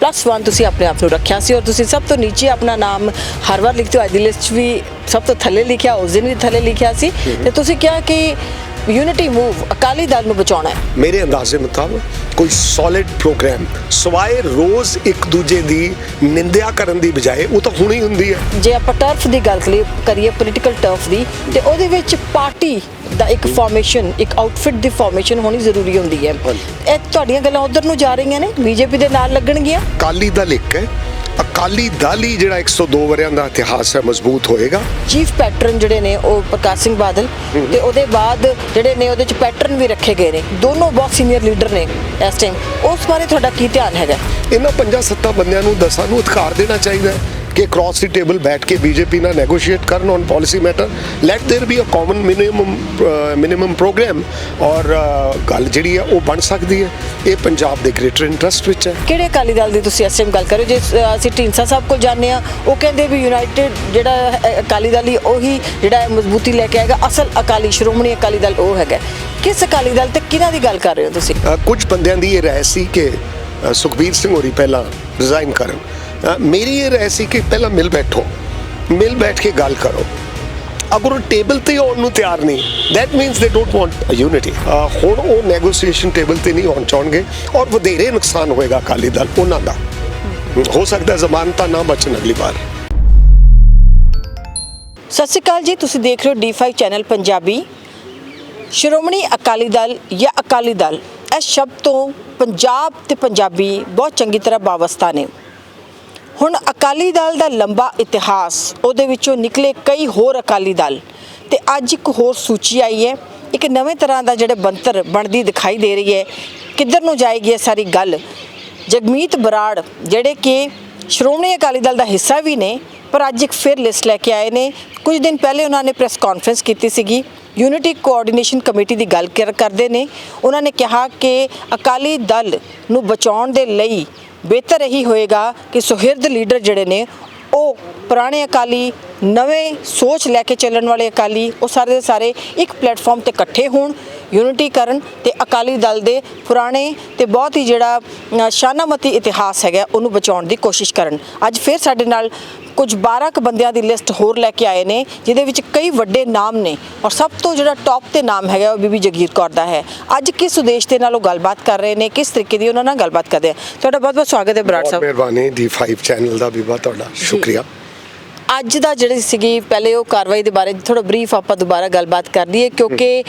+1 ਤੁਸੀਂ ਆਪਣੇ ਆਪ ਨੂੰ ਰੱਖਿਆ ਸੀ ਔਰ ਤੁਸੀਂ ਸਭ ਤੋਂ ਨੀਚੇ ਆਪਣਾ ਨਾਮ ਹਰ ਵਾਰ ਲਿਖਦੇ ਹੋ। ਅੱਜ ਦੀ ਲਿਸਟ ਵੀ ਸਭ ਤੋਂ ਥੱਲੇ ਲਿਖਿਆ, ਉਸ ਦਿਨ ਵੀ ਥੱਲੇ ਲਿਖਿਆ ਸੀ ਤੇ ਤੁਸੀਂ ਕਿਹਾ ਕਿ यूनिटी मूव अकाली दल ਨੂੰ ਬਚਾਉਣਾ ਹੈ। मेरे अंदाजे मुताबिक कोई सॉलिड प्रोग्राम सवाए रोज़ एक दूजे ਦੀ ਨਿੰਦਿਆ ਕਰਨ ਦੀ ਬਜਾਏ ਉਹ ਤਾਂ ਹੁਣੀ ਹੁੰਦੀ ਹੈ। ਜੇ ਆਪਾਂ ਟਰਫ ਦੀ ਗੱਲ ਕਰੀਏ ਪੋਲੀਟੀਕਲ ਟਰਫ ਦੀ ਤੇ ਉਹਦੇ ਵਿੱਚ ਪਾਰਟੀ ਦਾ ਇੱਕ ਫਾਰਮੇਸ਼ਨ, ਇੱਕ ਆਊਟਫਿਟ ਦੀ ਫਾਰਮੇਸ਼ਨ ਹੋਣੀ ਜ਼ਰੂਰੀ ਹੁੰਦੀ ਹੈ। ਇਹ ਤੁਹਾਡੀਆਂ ਗੱਲਾਂ ਉਧਰ ਨੂੰ ਜਾ ਰਹੀਆਂ ਨੇ, ਬੀਜੇਪੀ ਦੇ ਨਾਲ ਲੱਗਣਗੀਆਂ। ਅਕਾਲੀ ਦਲ ਇੱਕ ਹੈ, ਅਕਾਲੀ ਦਲ ਹੀ ਜਿਹੜਾ 102 ਵਰਿਆਂ ਦਾ ਇਤਿਹਾਸ ਹੈ ਮਜ਼ਬੂਤ ਹੋਏਗਾ। ਚੀਫ ਪੈਟਰਨ ਜਿਹੜੇ ਨੇ ਉਹ ਪ੍ਰਕਾਸ਼ ਸਿੰਘ ਬਾਦਲ ਤੇ ਉਹਦੇ ਬਾਅਦ ਜਿਹੜੇ ਨੇ ਉਹਦੇ ਚ ਪੈਟਰਨ ਵੀ ਰੱਖੇ ਗਏ ਨੇ, ਦੋਨੋਂ ਬਹੁਤ ਸੀਨੀਅਰ ਲੀਡਰ ਨੇ ਇਸ ਟਾਈਮ। ਉਸ ਬਾਰੇ ਤੁਹਾਡਾ ਕੀ ਧਿਆਨ ਹੈਗਾ? ਇਹਨਾਂ 5-7 ਬੰਦਿਆਂ ਨੂੰ 10 ਨੂੰ ਅਧਿਕਾਰ ਦੇਣਾ ਚਾਹੀਦਾ ਹੈ ਕਿ ਕ੍ਰਾਸ ਦੀ ਟੇਬਲ ਬੈਠ ਕੇ ਬੀਜੇਪੀ ਨਾਲ ਨੈਗੋਸ਼ੀਏਟ ਕਰਨ on policy matter. Let there be a common minimum programme ਔਰ ਗੱਲ ਜਿਹੜੀ ਹੈ ਉਹ ਬਣ ਸਕਦੀ ਹੈ। ਇਹ ਪੰਜਾਬ ਦੇ ਗ੍ਰੇਟਰ ਇੰਟਰਸਟ ਵਿੱਚ ਹੈ। ਕਿਹੜੇ ਅਕਾਲੀ ਦਲ ਦੀ ਤੁਸੀਂ ਇਸ ਟਾਈਮ ਗੱਲ ਕਰੋ? ਜੇ ਅਸੀਂ ਢੀਂਡਸਾ ਸਾਹਿਬ ਕੋਲ ਜਾਂਦੇ ਆ, ਉਹ ਕਹਿੰਦੇ ਵੀ ਯੂਨਾਈਟਿਡ ਜਿਹੜਾ ਅਕਾਲੀ ਦਲ ਹੀ ਉਹੀ ਜਿਹੜਾ ਮਜ਼ਬੂਤੀ ਲੈ ਕੇ ਆਏਗਾ, ਅਸਲ ਅਕਾਲੀ ਸ਼੍ਰੋਮਣੀ ਅਕਾਲੀ ਦਲ ਉਹ ਹੈਗਾ। ਕਿਸ ਅਕਾਲੀ ਦਲ ਤੇ ਕਿਹਨਾਂ ਦੀ ਗੱਲ ਕਰ ਰਹੇ ਹੋ ਤੁਸੀਂ? ਕੁਝ ਬੰਦਿਆਂ ਦੀ ਇਹ ਰਾਏ ਸੀ ਕਿ ਸੁਖਬੀਰ ਸਿੰਘ ਹੋਰੀ ਪਹਿਲਾਂ ਰਿਜ਼ਾਈਨ ਕਰਨ। ਮੇਰੀ ਇਹ ਰਾਏ ਸੀ ਕਿ ਪਹਿਲਾਂ ਮਿਲ ਬੈਠ ਕੇ ਗੱਲ ਕਰੋ। ਅਗਰ ਉਹ ਟੇਬਲ ਤੇ ਆਉਣ ਨੂੰ ਤਿਆਰ ਨਹੀਂ, ਦੈਟ ਮੀਨਸ ਦੇ ਡੋਂਟ ਵਾਂਟ ਅ ਯੂਨਿਟੀ। ਹੁਣ ਉਹ ਨੈਗੋਸੀਏਸ਼ਨ ਟੇਬਲ ਤੇ ਨਹੀਂ ਆਉਣ ਚਾਹਣਗੇ ਔਰ ਵਧੇਰੇ ਨੁਕਸਾਨ ਹੋਏਗਾ ਅਕਾਲੀ ਦਲ ਉਹਨਾਂ ਦਾ। ਹੋ ਸਕਦਾ ਜ਼ਮਾਨਤਾਂ ਨਾ ਬਚਣ ਅਗਲੀ ਵਾਰ। ਸਤਿ ਸ਼੍ਰੀ ਅਕਾਲ ਜੀ, ਤੁਸੀਂ ਦੇਖ ਰਹੇ ਹੋ D5 ਚੈਨਲ ਪੰਜਾਬੀ। ਸ਼੍ਰੋਮਣੀ ਅਕਾਲੀ ਦਲ ਜਾਂ ਅਕਾਲੀ ਦਲ, ਇਸ ਸ਼ਬਦ ਤੋਂ ਪੰਜਾਬ ਤੇ ਪੰਜਾਬੀ ਬਹੁਤ ਚੰਗੀ ਤਰ੍ਹਾਂ ਵਾਬਸਤਾ ਨੇ। ਹੁਣ ਅਕਾਲੀ ਦਲ ਦਾ ਲੰਬਾ ਇਤਿਹਾਸ, ਉਹਦੇ ਵਿੱਚੋਂ ਨਿਕਲੇ ਕਈ ਹੋਰ ਅਕਾਲੀ ਦਲ ਤੇ ਅੱਜ ਇੱਕ ਹੋਰ ਸੂਚੀ ਆਈ ਹੈ। ਇੱਕ ਨਵੇਂ ਤਰ੍ਹਾਂ ਦਾ ਜਿਹੜੇ ਬਣਤਰ ਬਣਦੀ ਦਿਖਾਈ ਦੇ ਰਹੀ ਹੈ। ਕਿੱਧਰ ਨੂੰ ਜਾਏਗੀ ਇਹ ਸਾਰੀ ਗੱਲ? ਜਗਮੀਤ ਬਰਾੜ ਜਿਹੜੇ ਕਿ ਸ਼੍ਰੋਮਣੀ ਅਕਾਲੀ ਦਲ ਦਾ ਹਿੱਸਾ ਵੀ ਨੇ, ਪਰ ਅੱਜ ਇੱਕ ਫਿਰ ਲਿਸਟ ਲੈ ਕੇ ਆਏ ਨੇ। ਕੁਝ ਦਿਨ ਪਹਿਲੇ ਉਹਨਾਂ ਨੇ ਪ੍ਰੈਸ ਕਾਨਫਰੰਸ ਕੀਤੀ ਸੀਗੀ, ਯੂਨਿਟੀ ਕੋਆਰਡੀਨੇਸ਼ਨ ਕਮੇਟੀ ਦੀ ਗੱਲ ਕਰਦੇ ਨੇ। ਉਹਨਾਂ ਨੇ ਕਿਹਾ ਕਿ ਅਕਾਲੀ ਦਲ ਨੂੰ ਬਚਾਉਣ ਦੇ ਲਈ ਬਿਹਤਰ ਇਹੀ ਹੋਏਗਾ ਕਿ ਸੁਹਿਰਦ ਲੀਡਰ ਜਿਹੜੇ ਨੇ ਉਹ ਪੁਰਾਣੇ ਅਕਾਲੀ, ਨਵੇਂ ਸੋਚ ਲੈ ਕੇ ਚੱਲਣ ਵਾਲੇ ਅਕਾਲੀ, ਉਹ ਸਾਰੇ ਦੇ ਸਾਰੇ ਇੱਕ ਪਲੇਟਫਾਰਮ ਤੇ ਇਕੱਠੇ ਹੋਣ, ਯੂਨਿਟੀ ਕਰਨ ਤੇ ਅਕਾਲੀ ਦਲ ਦੇ ਪੁਰਾਣੇ ਤੇ ਬਹੁਤ ਹੀ ਜਿਹੜਾ ਸ਼ਾਨਾਮਤੀ ਇਤਿਹਾਸ ਹੈਗਾ ਉਹਨੂੰ ਬਚਾਉਣ ਦੀ ਕੋਸ਼ਿਸ਼ ਕਰਨ। ਅੱਜ ਫਿਰ ਸਾਡੇ ਨਾਲ ਕੁਝ 12 ਕੁ ਬੰਦਿਆਂ ਦੀ ਲਿਸਟ ਹੋਰ ਲੈ ਕੇ ਆਏ ਨੇ, ਜਿਹਦੇ ਵਿੱਚ ਕਈ ਵੱਡੇ ਨਾਮ ਨੇ ਔਰ ਸਭ ਤੋਂ ਜਿਹੜਾ ਟੌਪ ਤੇ ਨਾਮ ਹੈਗਾ ਉਹ ਬੀਬੀ ਜਗੀਰ ਕੌਰ ਦਾ ਹੈ। ਅੱਜ ਕਿਸ ਉਦੇਸ਼ ਦੇ ਨਾਲ ਉਹ ਗੱਲਬਾਤ ਕਰ ਰਹੇ ਨੇ, ਕਿਸ ਤਰੀਕੇ ਦੀ ਉਹਨਾਂ ਨਾਲ ਗੱਲਬਾਤ ਕਰਦੇ ਆ। ਤੁਹਾਡਾ ਬਹੁਤ ਬਹੁਤ ਸਵਾਗਤ ਹੈ ਬਰਾੜ ਸਾਹਿਬ। ਮਿਹਰਬਾਨੀ, D5 ਚੈਨਲ ਦਾ ਵੀ ਬਹੁਤ ਤੁਹਾਡਾ ਸ਼ੁਕਰੀਆ। ਅੱਜ ਦਾ ਜਿਹੜੀ ਸੀਗੀ, ਪਹਿਲੇ ਉਹ ਕਾਰਵਾਈ ਦੇ ਬਾਰੇ ਥੋੜਾ ਬਰੀਫ ਆਪਾਂ ਦੁਬਾਰਾ ਗੱਲਬਾਤ ਕਰ ਲਈਏ, ਕਿਉਂਕਿ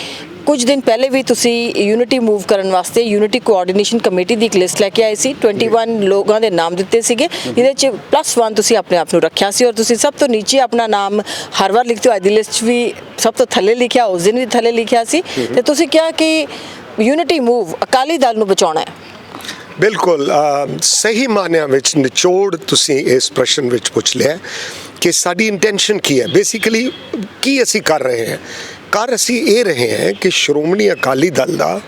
ਕੁਝ ਦਿਨ ਪਹਿਲੇ ਵੀ ਤੁਸੀਂ ਯੂਨਿਟੀ ਮੂਵ ਕਰਨ ਵਾਸਤੇ ਯੂਨਿਟੀ ਕੋਆਰਡੀਨੇਸ਼ਨ ਕਮੇਟੀ ਦੀ ਇੱਕ ਲਿਸਟ ਲੈ ਕੇ ਆਏ ਸੀ। 21 ਲੋਕਾਂ ਦੇ ਨਾਮ ਦਿੱਤੇ ਸੀਗੇ, ਜਿਹਦੇ 'ਚ +1 ਤੁਸੀਂ ਆਪਣੇ ਆਪ ਨੂੰ ਰੱਖਿਆ ਸੀ ਔਰ ਤੁਸੀਂ ਸਭ ਤੋਂ ਨੀਚੇ ਆਪਣਾ ਨਾਮ ਹਰ ਵਾਰ ਲਿਖਦੇ ਹੋ। ਅੱਜ ਦੀ ਲਿਸਟ ਵੀ ਸਭ ਤੋਂ ਥੱਲੇ ਲਿਖਿਆ, ਉਸ ਦਿਨ ਵੀ ਥੱਲੇ ਲਿਖਿਆ ਸੀ ਤੇ ਤੁਸੀਂ ਕਿਹਾ ਕਿ ਯੂਨਿਟੀ ਮੂਵ ਅਕਾਲੀ ਦਲ ਨੂੰ ਬਚਾਉਣਾ ਹੈ। ਬਿਲਕੁਲ ਸਹੀ ਮਾਨਿਆਂ ਵਿੱਚ ਨਿਚੋੜ ਤੁਸੀਂ ਇਸ ਪ੍ਰਸ਼ਨ ਵਿੱਚ ਪੁੱਛ ਲਿਆ ਕਿ ਸਾਡੀ ਇੰਟੈਂਸ਼ਨ ਕੀ ਹੈ। ਬੇਸਿਕਲੀ ਕੀ ਅਸੀਂ ਕਰ ਰਹੇ ਹਾਂ? ਅਸੀਂ ਇਹ ਰਹੇ ਹਾਂ ਕਿ ਸ਼੍ਰੋਮਣੀ ਅਕਾਲੀ ਦਲ ਦਾ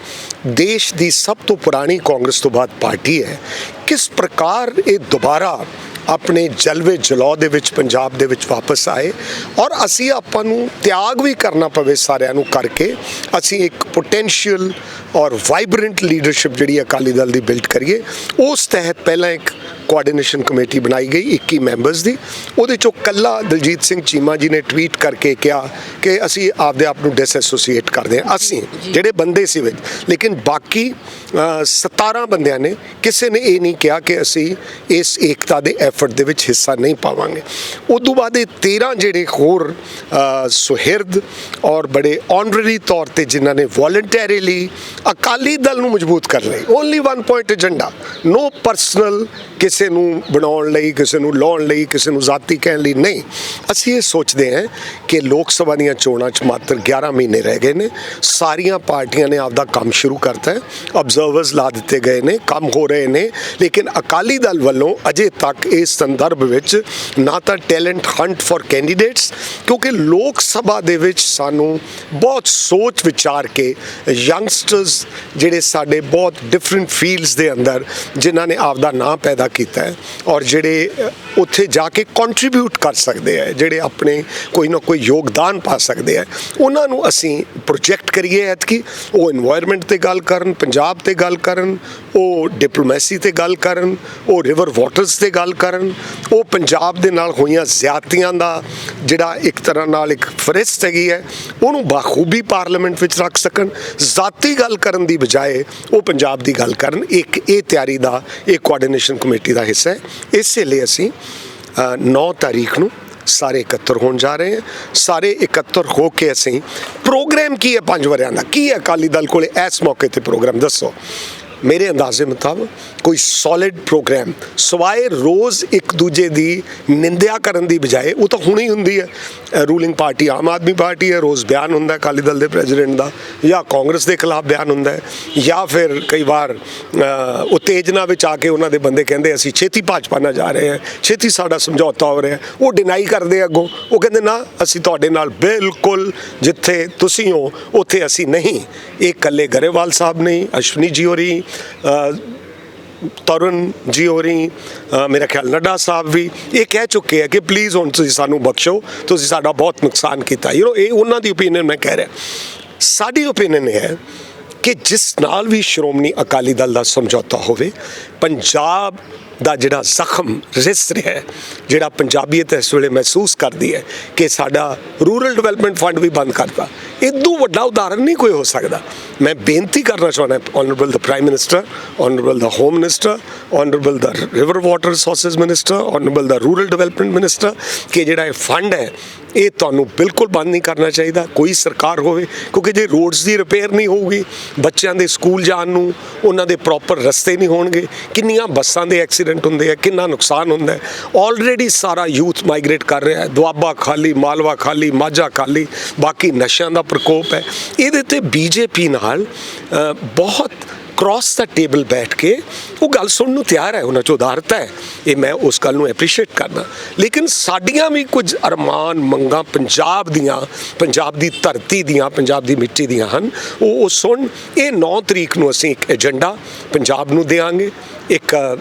ਦੇਸ਼ ਦੀ ਸਭ ਤੋਂ ਪੁਰਾਣੀ ਕਾਂਗਰਸ ਤੋਂ ਬਾਅਦ ਪਾਰਟੀ ਹੈ। ਕਿਸ ਪ੍ਰਕਾਰ ਇਹ ਦੁਬਾਰਾ ਆਪਣੇ ਜਲਵੇ ਜਲਾਉ ਦੇ ਵਿੱਚ ਪੰਜਾਬ ਦੇ ਵਿੱਚ ਵਾਪਸ ਆਏ ਔਰ ਅਸੀਂ ਆਪਾਂ ਨੂੰ ਤਿਆਗ ਵੀ ਕਰਨਾ ਪਵੇ ਸਾਰਿਆਂ ਨੂੰ ਕਰਕੇ ਅਸੀਂ ਇੱਕ ਪੋਟੈਂਸ਼ੀਅਲ ਔਰ ਵਾਈਬ੍ਰੈਂਟ ਲੀਡਰਸ਼ਿਪ ਜਿਹੜੀ ਅਕਾਲੀ ਦਲ ਦੀ ਬਿਲਡ ਕਰੀਏ। ਉਸ ਤਹਿਤ ਪਹਿਲਾਂ ਇੱਕ ਕੋਆਰਡੀਨੇਸ਼ਨ ਕਮੇਟੀ ਬਣਾਈ ਗਈ 21 ਮੈਂਬਰਸ ਦੀ। ਉਹਦੇ ਚੋਂ ਕੱਲਾ ਦਲਜੀਤ ਸਿੰਘ ਚੀਮਾ ਜੀ ਨੇ ਟਵੀਟ ਕਰਕੇ ਕਿਹਾ ਕਿ ਅਸੀਂ ਆਪਦੇ ਆਪ ਨੂੰ ਡਿਸਐਸੋਸੀਏਟ ਕਰਦੇ ਹਾਂ, ਅਸੀਂ ਜਿਹੜੇ ਬੰਦੇ ਸੀ ਵਿੱਚ। ਲੇਕਿਨ ਬਾਕੀ 17 ਬੰਦਿਆਂ ਨੇ, ਕਿਸੇ ਨੇ ਇਹ ਨਹੀਂ ਕਿਹਾ ਕਿ ਅਸੀਂ ਇਸ ਏਕਤਾ ਦੇ ਐਫਰਟ ਦੇ ਵਿੱਚ ਹਿੱਸਾ ਨਹੀਂ ਪਾਵਾਂਗੇ। ਉਦੋਂ ਬਾਅਦ ਇਹ 13 ਜਿਹੜੇ ਹੋਰ ਸੁਹਿਰਦ ਔਰ ਬੜੇ ਆਨਰਰੀ ਤੌਰ ਤੇ ਜਿਨ੍ਹਾਂ ਨੇ ਵੋਲੰਟਰੀਲੀ ਅਕਾਲੀ ਦਲ ਨੂੰ ਮਜ਼ਬੂਤ ਕਰਨ ਲਈ, ਓਨਲੀ 1 ਪੁਆਇੰਟ ਏਜੰਡਾ, ਨੋ ਪਰਸਨਲ, ਕਿਸੇ ਨੂੰ ਬਣਾਉਣ ਲਈ, ਕਿਸੇ ਨੂੰ ਲਾਉਣ ਲਈ, ਕਿਸੇ ਨੂੰ ਜ਼ਾਤੀ ਕਹਿਣ ਲਈ ਨਹੀਂ। ਅਸੀਂ ਇਹ ਸੋਚਦੇ ਹਾਂ ਕਿ ਲੋਕ ਸਭਾ ਦੀਆਂ ਚੋਣਾਂ 'ਚ ਮਾਤਰ 11 ਮਹੀਨੇ ਰਹਿ ਗਏ ਨੇ। ਸਾਰੀਆਂ ਪਾਰਟੀਆਂ ਨੇ ਆਪਦਾ ਕੰਮ ਸ਼ੁਰੂ ਕਰਤਾ ਹੈ, ਅਬਜ਼ਰਵਰਸ ਲਾ ਦਿੱਤੇ ਗਏ ਨੇ, ਕੰਮ ਹੋ ਰਹੇ ਨੇ। ਲੇਕਿਨ ਅਕਾਲੀ ਦਲ ਵੱਲੋਂ ਅਜੇ ਤੱਕ ਇਸ ਸੰਦਰਭ ਵਿੱਚ ਨਾ ਤਾਂ ਟੈਲੈਂਟ ਹੰਟ ਫॉर ਕੈਂਡੀਡੇਟਸ, ਕਿਉਂਕਿ ਲੋਕ ਸਭਾ ਦੇ ਵਿੱਚ ਸਾਨੂੰ ਬਹੁਤ ਸੋਚ ਵਿਚਾਰ ਕੇ ਯੰਗਸਟਰਸ ਜਿਹੜੇ ਸਾਡੇ ਬਹੁਤ ਡਿਫਰੈਂਟ ਫੀਲਡਸ ਦੇ ਅੰਦਰ ਜਿਨ੍ਹਾਂ ਨੇ ਆਪਦਾ ਨਾਂ ਪੈਦਾ ਕੀਤਾ ਹੈ ਔਰ ਜਿਹੜੇ ਉੱਥੇ ਜਾ ਕੇ ਕੰਟਰੀਬਿਊਟ ਕਰ ਸਕਦੇ ਆ, ਜਿਹੜੇ ਆਪਣੇ ਕੋਈ ਨਾ ਕੋਈ ਯੋਗਦਾਨ ਪਾ ਸਕਦੇ ਆ, ਉਹਨਾਂ ਨੂੰ ਅਸੀਂ ਪ੍ਰੋਜੈਕਟ ਕਰੀਏ ਐਤਕੀ। ਉਹ ਇਨਵਾਇਰਨਮੈਂਟ ਤੇ ਗੱਲ ਕਰਨ, ਪੰਜਾਬ ਤੇ ਗੱਲ ਕਰਨ, ਉਹ ਡਿਪਲੋਮੈਸੀ ਤੇ ਗੱਲ ਕਰਨ, ਉਹ ਰਿਵਰ ਵਾਟਰਸ ਤੇ ਗੱਲ ਕਰਨ, ਉਹ ਪੰਜਾਬ ਦੇ ਨਾਲ ਹੋਈਆਂ ਜ਼ਿਆਦਤੀਆਂ ਦਾ ਜਿਹੜਾ ਇੱਕ ਤਰ੍ਹਾਂ ਨਾਲ ਇੱਕ ਫਰਿਸਤ ਹੈਗੀ ਹੈ ਉਹਨੂੰ ਬਾਖੂਬੀ ਪਾਰਲੀਮੈਂਟ ਵਿੱਚ ਰੱਖ ਸਕਣ। ਜ਼ਾਤੀ ਗੱਲ ਕਰਨ ਦੀ ਬਜਾਏ ਉਹ ਪੰਜਾਬ ਦੀ ਗੱਲ ਕਰਨ। ਇੱਕ ਇਹ ਤਿਆਰੀ ਦਾ ਇਹ ਕੋਆਰਡੀਨੇਸ਼ਨ ਕਮੇਟੀ ਦਾ ਹਿੱਸਾ ਹੈ। ਇਸੇ ਲਈ ਅਸੀਂ 9 ਤਾਰੀਖ ਨੂੰ ਸਾਰੇ ਇਕੱਤਰ ਹੋਣ ਜਾ ਰਹੇ ਹਾਂ। ਸਾਰੇ ਇਕੱਤਰ ਹੋ ਕੇ ਅਸੀਂ ਪ੍ਰੋਗਰਾਮ ਕੀ ਹੈ 5 ਵਰਿਆਂ ਦਾ, ਕੀ ਹੈ ਅਕਾਲੀ ਦਲ ਕੋਲੇ ਇਸ ਮੌਕੇ ਤੇ ਪ੍ਰੋਗਰਾਮ ਦੱਸੋ। ਮੇਰੇ ਅੰਦਾਜ਼ੇ ਮੁਤਾਬਕ ਕੋਈ ਸੋਲਿਡ ਪ੍ਰੋਗਰਾਮ, ਸਵਾਏ ਰੋਜ਼ ਇੱਕ ਦੂਜੇ ਦੀ ਨਿੰਦਿਆ ਕਰਨ ਦੀ ਬਜਾਏ, ਉਹ ਤਾਂ ਹੁਣੀ ਹੁੰਦੀ ਹੈ। Ruling party Aam Aadmi party ਹੈ, ਰੋਜ਼ ਬਿਆਨ ਹੁੰਦਾ ਅਕਾਲੀ ਦਲ ਦੇ ਪ੍ਰੈਜ਼ੀਡੈਂਟ ਦਾ, ਜਾਂ ਕਾਂਗਰਸ ਦੇ ਖਿਲਾਫ ਬਿਆਨ ਹੁੰਦਾ ਹੈ, ਜਾਂ ਫਿਰ ਕਈ ਵਾਰ ਉਤੇਜਨਾ ਵਿੱਚ ਆ ਕੇ ਉਹਨਾਂ ਦੇ ਬੰਦੇ ਕਹਿੰਦੇ ਅਸੀਂ ਛੇਤੀ ਭਾਜਪਾ ਨਾਲ ਜਾ ਰਹੇ ਹਾਂ, ਛੇਤੀ ਸਾਡਾ ਸਮਝੌਤਾ ਹੋ ਰਿਹਾ, ਉਹ ਡਿਨਾਈ ਕਰਦੇ ਆ ਅੱਗੋਂ। ਉਹ ਕਹਿੰਦੇ ਨਾ, ਅਸੀਂ ਤੁਹਾਡੇ ਨਾਲ ਬਿਲਕੁਲ ਜਿੱਥੇ ਤੁਸੀਂ ਹੋ ਉੱਥੇ ਅਸੀਂ ਨਹੀਂ। ਇਹ ਇਕੱਲੇ ਗਰੇਵਾਲ ਸਾਹਿਬ ਨਹੀਂ, ਅਸ਼ਵਨੀ ਜੀ ਹੋਰੀ, ਤਰੁਣ ਜੀ ਹੋਰੀ, ਮੇਰਾ ਖਿਆਲ ਨੱਡਾ ਸਾਹਿਬ ਵੀ ਇਹ ਕਹਿ ਚੁੱਕੇ ਆ ਕਿ ਪਲੀਜ਼ ਹੁਣ ਤੁਸੀਂ ਸਾਨੂੰ ਬਖਸ਼ੋ, ਤੁਸੀਂ ਸਾਡਾ ਬਹੁਤ ਨੁਕਸਾਨ ਕੀਤਾ। ਇਹ ਉਹਨਾਂ ਦੀ ਓਪੀਨੀਅਨ ਮੈਂ ਕਹਿ ਰਿਹਾ। ਸਾਡੀ ਓਪੀਨੀਅਨ ਇਹ ਹੈ ਕਿ ਜਿਸ ਨਾਲ ਵੀ ਸ਼੍ਰੋਮਣੀ ਅਕਾਲੀ ਦਲ ਦਾ ਸਮਝੌਤਾ ਹੋਵੇ, ਪੰਜਾਬ ਦਾ ਜਿਹੜਾ ਜ਼ਖਮ ਰਿਸ ਰਿਹਾ, ਜਿਹੜਾ ਪੰਜਾਬੀਅਤ ਇਸ ਵੇਲੇ ਮਹਿਸੂਸ ਕਰਦੀ ਹੈ ਕਿ ਸਾਡਾ ਰੂਰਲ ਡਿਵੈਲਪਮੈਂਟ ਫੰਡ ਵੀ ਬੰਦ ਕਰਤਾ, ਇਦੋਂ ਵੱਡਾ ਉਦਾਹਰਨ ਨਹੀਂ ਕੋਈ ਹੋ ਸਕਦਾ। ਮੈਂ ਬੇਨਤੀ ਕਰਨਾ ਚਾਹੁੰਦਾ honourable the prime minister, honourable the home minister, honourable the river water resources minister, honourable the rural development minister ਕਿ ਜਿਹੜਾ ਇਹ ਫੰਡ ਹੈ ਇਹ ਤੁਹਾਨੂੰ ਬਿਲਕੁਲ ਬੰਦ ਨਹੀਂ ਕਰਨਾ ਚਾਹੀਦਾ, ਕੋਈ ਸਰਕਾਰ ਹੋਵੇ। ਕਿਉਂਕਿ ਜੇ ਰੋਡਸ ਦੀ ਰਿਪੇਅਰ ਨਹੀਂ ਹੋਊਗੀ, ਬੱਚਿਆਂ ਦੇ ਸਕੂਲ ਜਾਣ ਨੂੰ ਉਹਨਾਂ ਦੇ ਪ੍ਰੋਪਰ ਰਸਤੇ ਨਹੀਂ ਹੋਣਗੇ, ਕਿੰਨੀਆਂ ਬੱਸਾਂ ਦੇ ਐਕਸੀਡੈਂਟ ਹੁੰਦੇ ਆ, ਕਿੰਨਾ ਨੁਕਸਾਨ ਹੁੰਦਾ ਹੈ। ਆਲਰੇਡੀ ਸਾਰਾ ਯੂਥ ਮਾਈਗ੍ਰੇਟ ਕਰ ਰਿਹਾ ਹੈ, ਦੁਆਬਾ ਖਾਲੀ, ਮਾਲਵਾ ਖਾਲੀ, ਮਾਝਾ ਖਾਲੀ, ਬਾਕੀ ਨਸ਼ਿਆਂ ਦਾ ਪ੍ਰਕੋਪ ਹੈ। ਇਹਦੇ ਤੇ ਬੀਜੇਪੀ ਨਾਲ ਬਹੁਤ ਕ੍ਰਾਸ ਦਾ ਟੇਬਲ ਬੈਠ ਕੇ ਉਹ ਗੱਲ ਸੁਣਨ ਨੂੰ ਤਿਆਰ ਹੈ, ਉਹਨਾਂ 'ਚ ਉਦਾਰਤਾ ਹੈ, ਇਹ ਮੈਂ ਉਸ ਗੱਲ ਨੂੰ ਐਪਰੀਸ਼ੀਏਟ ਕਰਦਾ। ਲੇਕਿਨ ਸਾਡੀਆਂ ਵੀ ਕੁਝ ਅਰਮਾਨ ਮੰਗਾਂ ਪੰਜਾਬ ਦੀਆਂ, ਪੰਜਾਬ ਦੀ ਧਰਤੀ ਦੀਆਂ, ਪੰਜਾਬ ਦੀ ਮਿੱਟੀ ਦੀਆਂ ਹਨ, ਉਹ ਸੁਣ। ਇਹ 9 ਤਰੀਕ ਨੂੰ ਅਸੀਂ ਇੱਕ ਏਜੰਡਾ ਪੰਜਾਬ ਨੂੰ ਦੇਵਾਂਗੇ। ਇੱਕ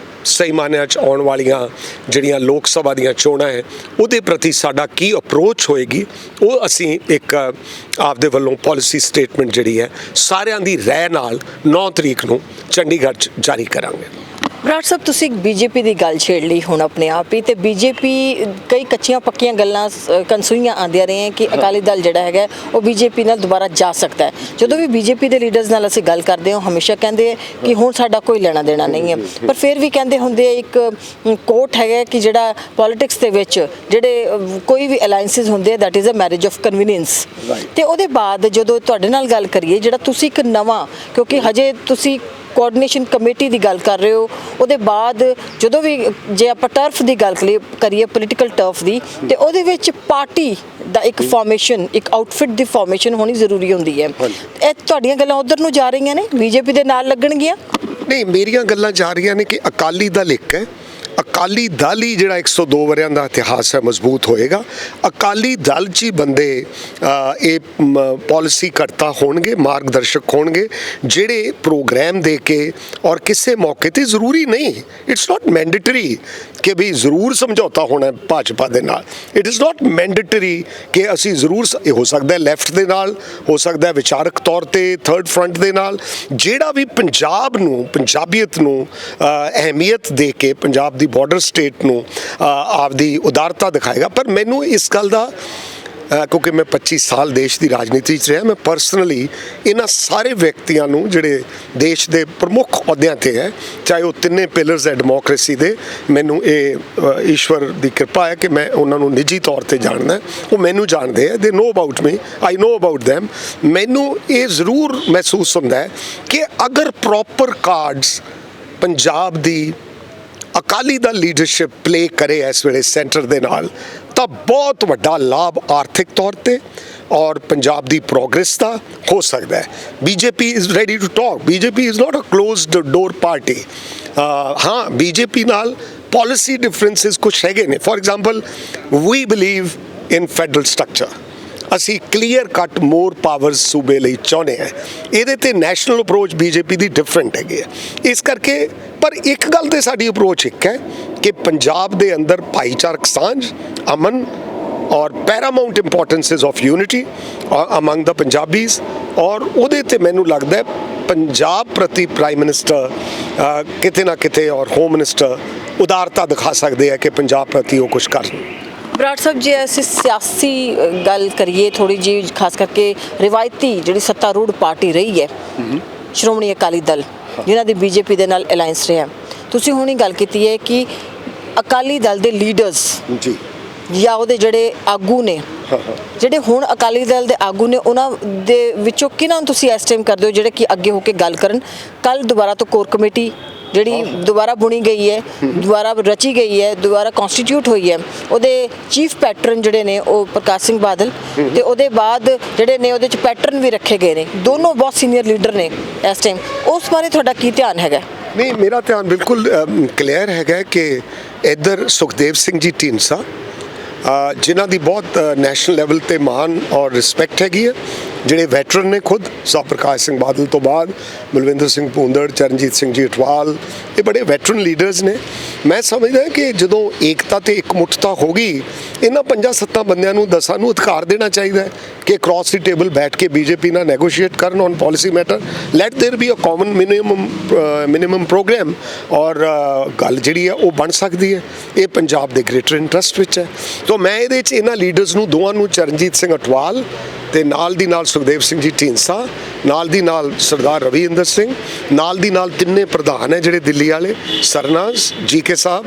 ਸਹੀ ਮਾਨਿਆਂ 'ਚ ਆਉਣ ਵਾਲੀਆਂ ਜਿਹੜੀਆਂ ਲੋਕ ਸਭਾ ਦੀਆਂ ਚੋਣਾਂ ਹੈ ਉਹਦੇ ਪ੍ਰਤੀ ਸਾਡਾ ਕੀ ਅਪਰੋਚ ਹੋਏਗੀ, ਉਹ ਅਸੀਂ ਇੱਕ ਆਪਦੇ ਵੱਲੋਂ ਪਾਲਿਸੀ ਸਟੇਟਮੈਂਟ ਜਿਹੜੀ ਹੈ ਸਾਰਿਆਂ ਦੀ ਰਾਏ ਨਾਲ 9 ਤਰੀਕ ਨੂੰ ਚੰਡੀਗੜ੍ਹ 'ਚ ਜਾਰੀ ਕਰਾਂਗੇ। ਬਰਾੜ ਸਾਹਿਬ, ਤੁਸੀਂ ਬੀਜੇਪੀ ਦੀ ਗੱਲ ਛੇੜ ਲਈ ਹੁਣ ਆਪਣੇ ਆਪ ਹੀ, ਤੇ ਬੀਜੇਪੀ ਕਈ ਕੱਚੀਆਂ ਪੱਕੀਆਂ ਗੱਲਾਂ ਕਨਸੂਈਆਂ ਆਉਂਦੀਆਂ ਰਹੀਆਂ ਕਿ ਅਕਾਲੀ ਦਲ ਜਿਹੜਾ ਹੈਗਾ ਉਹ ਬੀਜੇਪੀ ਨਾਲ ਦੁਬਾਰਾ ਜਾ ਸਕਦਾ ਹੈ। ਜਦੋਂ ਵੀ ਬੀਜੇਪੀ ਦੇ ਲੀਡਰਸ ਨਾਲ ਅਸੀਂ ਗੱਲ ਕਰਦੇ ਹਾਂ, ਹਮੇਸ਼ਾ ਕਹਿੰਦੇ ਕਿ ਹੁਣ ਸਾਡਾ ਕੋਈ ਲੈਣਾ ਦੇਣਾ ਨਹੀਂ ਹੈ, ਪਰ ਫਿਰ ਵੀ ਕਹਿੰਦੇ ਹੁੰਦੇ ਇੱਕ ਕੋਟ ਹੈਗਾ ਕਿ ਜਿਹੜਾ ਪੋਲਿਟਿਕਸ ਦੇ ਵਿੱਚ ਜਿਹੜੇ ਕੋਈ ਵੀ ਅਲਾਈਐਂਸਿਸ ਹੁੰਦੇ that is a marriage of convenience. ਤੇ ਉਹਦੇ ਬਾਅਦ ਜਦੋਂ ਤੁਹਾਡੇ ਨਾਲ ਗੱਲ ਕਰੀਏ, ਜਿਹੜਾ ਤੁਸੀਂ ਇੱਕ ਨਵਾਂ, ਕਿਉਂਕਿ ਹਜੇ ਤੁਸੀਂ ਕੋਆਰਡੀਨੇਸ਼ਨ ਕਮੇਟੀ ਦੀ ਗੱਲ ਕਰ ਰਹੇ ਹੋ, ਉਹਦੇ ਬਾਅਦ ਜਦੋਂ ਵੀ ਜੇ ਆਪਾਂ ਟਰਫ ਦੀ ਗੱਲ ਕਰੀਏ ਪੋਲੀਟੀਕਲ ਟਰਫ ਦੀ, ਤੇ ਉਹਦੇ ਵਿੱਚ ਪਾਰਟੀ ਦਾ ਇੱਕ ਫਾਰਮੇਸ਼ਨ, ਇੱਕ ਆਊਟਫਿਟ ਦੀ ਫਾਰਮੇਸ਼ਨ ਹੋਣੀ ਜ਼ਰੂਰੀ ਹੁੰਦੀ ਹੈ। ਇਹ ਤੁਹਾਡੀਆਂ ਗੱਲਾਂ ਉਧਰ ਨੂੰ ਜਾ ਰਹੀਆਂ ਨੇ, ਬੀਜੇਪੀ ਦੇ ਨਾਲ ਲੱਗਣਗੀਆਂ? ਨਹੀਂ, ਮੇਰੀਆਂ ਗੱਲਾਂ ਜਾ ਰਹੀਆਂ ਨੇ ਕਿ ਅਕਾਲੀ ਦਲ ਇੱਕ ਹੈ। ਅਕਾਲੀ ਦਲ ਹੀ ਜਿਹੜਾ 102 ਵਰਿਆਂ ਦਾ ਇਤਿਹਾਸ ਹੈ ਮਜ਼ਬੂਤ ਹੋਏਗਾ। ਅਕਾਲੀ ਦਲ 'ਚ ਹੀ ਬੰਦੇ ਇਹ ਪਾਲਿਸੀ ਕਰਤਾ ਹੋਣਗੇ, ਮਾਰਗਦਰਸ਼ਕ ਹੋਣਗੇ, ਜਿਹੜੇ ਪ੍ਰੋਗਰਾਮ ਦੇ ਕੇ ਔਰ ਕਿਸੇ ਮੌਕੇ ਤੇ ਜ਼ਰੂਰੀ ਨਹੀਂ, ਇਟਸ ਨਾਟ ਮੈਂਡੇਟਰੀ ਕਿ ਵੀ ਜ਼ਰੂਰ ਸਮਝੌਤਾ ਹੋਣਾ ਭਾਜਪਾ ਦੇ ਨਾਲ। ਇਟ ਇਜ਼ ਨਾਟ ਮੈਂਡੇਟਰੀ ਕਿ ਅਸੀਂ ਜ਼ਰੂਰ, ਇਹ ਹੋ ਸਕਦਾ ਲੈਫਟ ਦੇ ਨਾਲ, ਹੋ ਸਕਦਾ ਵਿਚਾਰਕ ਤੌਰ ਤੇ ਥਰਡ ਫਰੰਟ ਦੇ ਨਾਲ, ਜਿਹੜਾ ਵੀ ਪੰਜਾਬ ਨੂੰ, ਪੰਜਾਬੀਅਤ ਨੂੰ ਅਹਿਮੀਅਤ ਦੇ ਕੇ ਪੰਜਾਬ ਦੀ ਬਾਰਡਰ ਸਟੇਟ ਨੂੰ ਆਪਦੀ ਉਦਾਰਤਾ ਦਿਖਾਏਗਾ। ਪਰ ਮੈਨੂੰ ਇਸ ਗੱਲ ਦਾ, ਕਿਉਂਕਿ ਮੈਂ 25 ਸਾਲ ਦੇਸ਼ ਦੀ ਰਾਜਨੀਤੀ 'ਚ ਰਿਹਾ, ਮੈਂ ਪਰਸਨਲੀ ਇਹਨਾਂ ਸਾਰੇ ਵਿਅਕਤੀਆਂ ਨੂੰ ਜਿਹੜੇ ਦੇਸ਼ ਦੇ ਪ੍ਰਮੁੱਖ ਅਹੁਦਿਆਂ ਤੇ ਹੈ, ਚਾਹੇ ਉਹ ਤਿੰਨੇ ਪਿਲਰਸ ਹੈ ਡੈਮੋਕ੍ਰੇਸੀ ਦੇ, ਮੈਨੂੰ ਇਹ ਈਸ਼ਵਰ ਦੀ ਕਿਰਪਾ ਹੈ ਕਿ ਮੈਂ ਉਹਨਾਂ ਨੂੰ ਨਿੱਜੀ ਤੌਰ ਤੇ ਜਾਣਦਾ, ਉਹ ਮੈਨੂੰ ਜਾਣਦੇ ਹੈ, ਦੇ know about me, I know about them. ਮੈਨੂੰ ਇਹ ਜ਼ਰੂਰ ਮਹਿਸੂਸ ਹੁੰਦਾ ਹੈ ਕਿ ਅਗਰ ਪ੍ਰੋਪਰ ਕਾਰਡਸ ਪੰਜਾਬ ਦੀ ਅਕਾਲੀ ਦਲ ਲੀਡਰਸ਼ਿਪ ਪਲੇ ਕਰੇ ਇਸ ਵੇਲੇ ਸੈਂਟਰ ਦੇ ਨਾਲ, ਤਾਂ ਬਹੁਤ ਵੱਡਾ ਲਾਭ ਆਰਥਿਕ ਤੌਰ ਤੇ ਔਰ ਪੰਜਾਬ ਦੀ ਪ੍ਰੋਗਰੈਸ ਦਾ ਹੋ ਸਕਦਾ ਹੈ। BJP is ready to talk, BJP is not a closed door party. ਹਾਂ, ਬੀਜੇਪੀ ਨਾਲ ਪਾਲਿਸੀ ਡਿਫਰੈਂਸਿਸ ਕੁਛ ਹੈਗੇ ਨੇ। For example, we believe in federal structure. ਅਸੀਂ ਕਲੀਅਰ ਕੱਟ ਮੋਰ ਪਾਵਰਸ ਸੂਬੇ ਲਈ ਚਾਹੁੰਦੇ ਹਾਂ। ਇਹਦੇ ਤੇ ਨੈਸ਼ਨਲ ਅਪਰੋਚ ਬੀਜੇਪੀ ਦੀ ਡਿਫਰੈਂਟ ਹੈਗੀ ਹੈ। ਇਸ ਕਰਕੇ ਪਰ ਇੱਕ ਗੱਲ ਤੇ ਸਾਡੀ ਅਪਰੋਚ ਇੱਕ ਹੈ ਕਿ ਪੰਜਾਬ ਦੇ ਅੰਦਰ ਭਾਈਚਾਰਕ ਸਾਂਝ, ਅਮਨ ਔਰ ਪੈਰਾਮਾਊਂਟ importance of unity among the Punjabis, ਔਰ ਉਹਦੇ ਤੇ ਮੈਨੂੰ ਲੱਗਦਾ ਹੈ ਪੰਜਾਬ ਪ੍ਰਤੀ ਪ੍ਰਾਈਮ ਮਿਨਿਸਟਰ ਕਿਤੇ ਨਾ ਕਿਤੇ ਔਰ ਹੋਮ ਮਿਨਿਸਟਰ ਉਦਾਰਤਾ ਦਿਖਾ ਸਕਦੇ ਆ ਕਿ ਪੰਜਾਬ ਪ੍ਰਤੀ ਉਹ ਕੁਝ ਕਰਨ। ਬਰਾੜ ਸਾਹਿਬ, ਜੇ ਅਸੀਂ ਸਿਆਸੀ ਗੱਲ ਕਰੀਏ ਥੋੜੀ ਜੀ, ਖਾਸ ਕਰਕੇ ਰਿਵਾਇਤੀ ਜਿਹੜੀ ਸੱਤਾਰੂੜ ਪਾਰਟੀ ਰਹੀ ਹੈ ਸ਼੍ਰੋਮਣੀ ਅਕਾਲੀ ਦਲ, ਜਿਨ੍ਹਾਂ ਦੀ ਬੀਜੇਪੀ ਦੇ ਨਾਲ ਅਲਾਈਅੰਸ ਰਿਹਾ, ਤੁਸੀਂ ਹੁਣੀ ਗੱਲ ਕੀਤੀ ਹੈ ਕਿ ਅਕਾਲੀ ਦਲ ਦੇ ਲੀਡਰਸ ਜੀ ਜਾਂ ਉਹਦੇ ਜਿਹੜੇ ਆਗੂ ਨੇ, ਜਿਹੜੇ ਹੁਣ ਅਕਾਲੀ ਦਲ ਦੇ ਆਗੂ ਨੇ, ਉਹਨਾਂ ਦੇ ਵਿੱਚੋਂ ਕਿਹਨਾਂ ਨੂੰ ਤੁਸੀਂ ਇਸ ਟਾਈਮ ਕਰਦੇ ਹੋ ਜਿਹੜੇ ਕਿ ਅੱਗੇ ਹੋ ਕੇ ਗੱਲ ਕਰਨ? ਕੱਲ ਦੁਬਾਰਾ ਤੋਂ ਕੋਰ ਕਮੇਟੀ ਜਿਹੜੀ ਦੁਬਾਰਾ ਬੁਣੀ ਗਈ ਹੈ, ਦੁਬਾਰਾ ਰਚੀ ਗਈ ਹੈ, ਦੁਬਾਰਾ ਕਨਸਟੀਟਿਊਟ ਹੋਈ ਹੈ, ਉਹਦੇ ਚੀਫ ਪੈਟਰਨ ਜਿਹੜੇ ਨੇ ਉਹ ਪ੍ਰਕਾਸ਼ ਸਿੰਘ ਬਾਦਲ, ਤੇ ਉਹਦੇ ਬਾਅਦ ਜਿਹੜੇ ਨੇ ਉਹਦੇ ਚ ਪੈਟਰਨ ਵੀ ਰੱਖੇ ਗਏ ਨੇ, ਦੋਨੋਂ ਬਹੁਤ ਸੀਨੀਅਰ ਲੀਡਰ ਨੇ ਇਸ ਟਾਈਮ। ਉਸ ਬਾਰੇ ਤੁਹਾਡਾ ਕੀ ਧਿਆਨ ਹੈਗਾ? ਨਹੀਂ, ਮੇਰਾ ਧਿਆਨ ਬਿਲਕੁਲ ਕਲੀਅਰ ਹੈਗਾ ਕਿ ਇੱਧਰ ਸੁਖਦੇਵ ਸਿੰਘ ਜੀ ਢੀਂਡਸਾ, ਜਿਨ੍ਹਾਂ ਦੀ ਬਹੁਤ ਨੈਸ਼ਨਲ ਲੈਵਲ ਤੇ ਮਾਣ ਔਰ ਰਿਸਪੈਕਟ ਹੈਗੀ ਹੈ, ਜਿਹੜੇ ਵੈਟਰਨ ਨੇ ਖੁਦ, ਸਾਹਿਬ ਪ੍ਰਕਾਸ਼ ਸਿੰਘ ਬਾਦਲ ਤੋਂ ਬਾਅਦ ਬਲਵਿੰਦਰ ਸਿੰਘ ਭੂੰਦੜ, ਚਰਨਜੀਤ ਸਿੰਘ ਜੀ ਅਟਵਾਲ, ਇਹ ਬੜੇ ਵੈਟਰਨ ਲੀਡਰਸ ਨੇ। ਮੈਂ ਸਮਝਦਾ ਕਿ ਜਦੋਂ ਏਕਤਾ ਤੇ ਇਕਮੁੱਠਤਾ ਹੋ ਗਈ, ਇਹਨਾਂ 5-7 ਬੰਦਿਆਂ ਨੂੰ 10 ਨੂੰ ਅਧਿਕਾਰ ਦੇਣਾ ਚਾਹੀਦਾ ਹੈ ਕਿ ਕ੍ਰਾਸ ਦੀ ਟੇਬਲ ਬੈਠ ਕੇ ਬੀਜੇਪੀ ਨਾਲ ਨੈਗੋਸ਼ੀਏਟ ਕਰਨ on policy matter. Let there be a common minimum programme, ਔਰ ਗੱਲ ਜਿਹੜੀ ਹੈ ਉਹ ਬਣ ਸਕਦੀ ਹੈ। ਇਹ ਪੰਜਾਬ ਦੇ ਗ੍ਰੇਟਰ ਇੰਟਰਸਟ ਵਿੱਚ ਹੈ। ਤਾਂ ਮੈਂ ਇਹਦੇ 'ਚ ਇਹਨਾਂ ਲੀਡਰਸ ਨੂੰ ਦੋਵਾਂ ਨੂੰ, ਚਰਨਜੀਤ ਸਿੰਘ ਅਟਵਾਲ ਤੇ ਨਾਲ ਦੀ ਨਾਲ ਸੁਖਦੇਵ ਸਿੰਘ ਜੀ ਢੀਂਡਸਾ, ਨਾਲ ਦੀ ਨਾਲ ਸਰਦਾਰ ਰਵਿੰਦਰ ਸਿੰਘ, ਨਾਲ ਦੀ ਨਾਲ ਤਿੰਨੇ ਪ੍ਰਧਾਨ ਹੈ ਜਿਹੜੇ ਦਿੱਲੀ ਵਾਲੇ, ਸਰਨਾਜ਼ ਜੀਕੇ ਸਾਹਿਬ,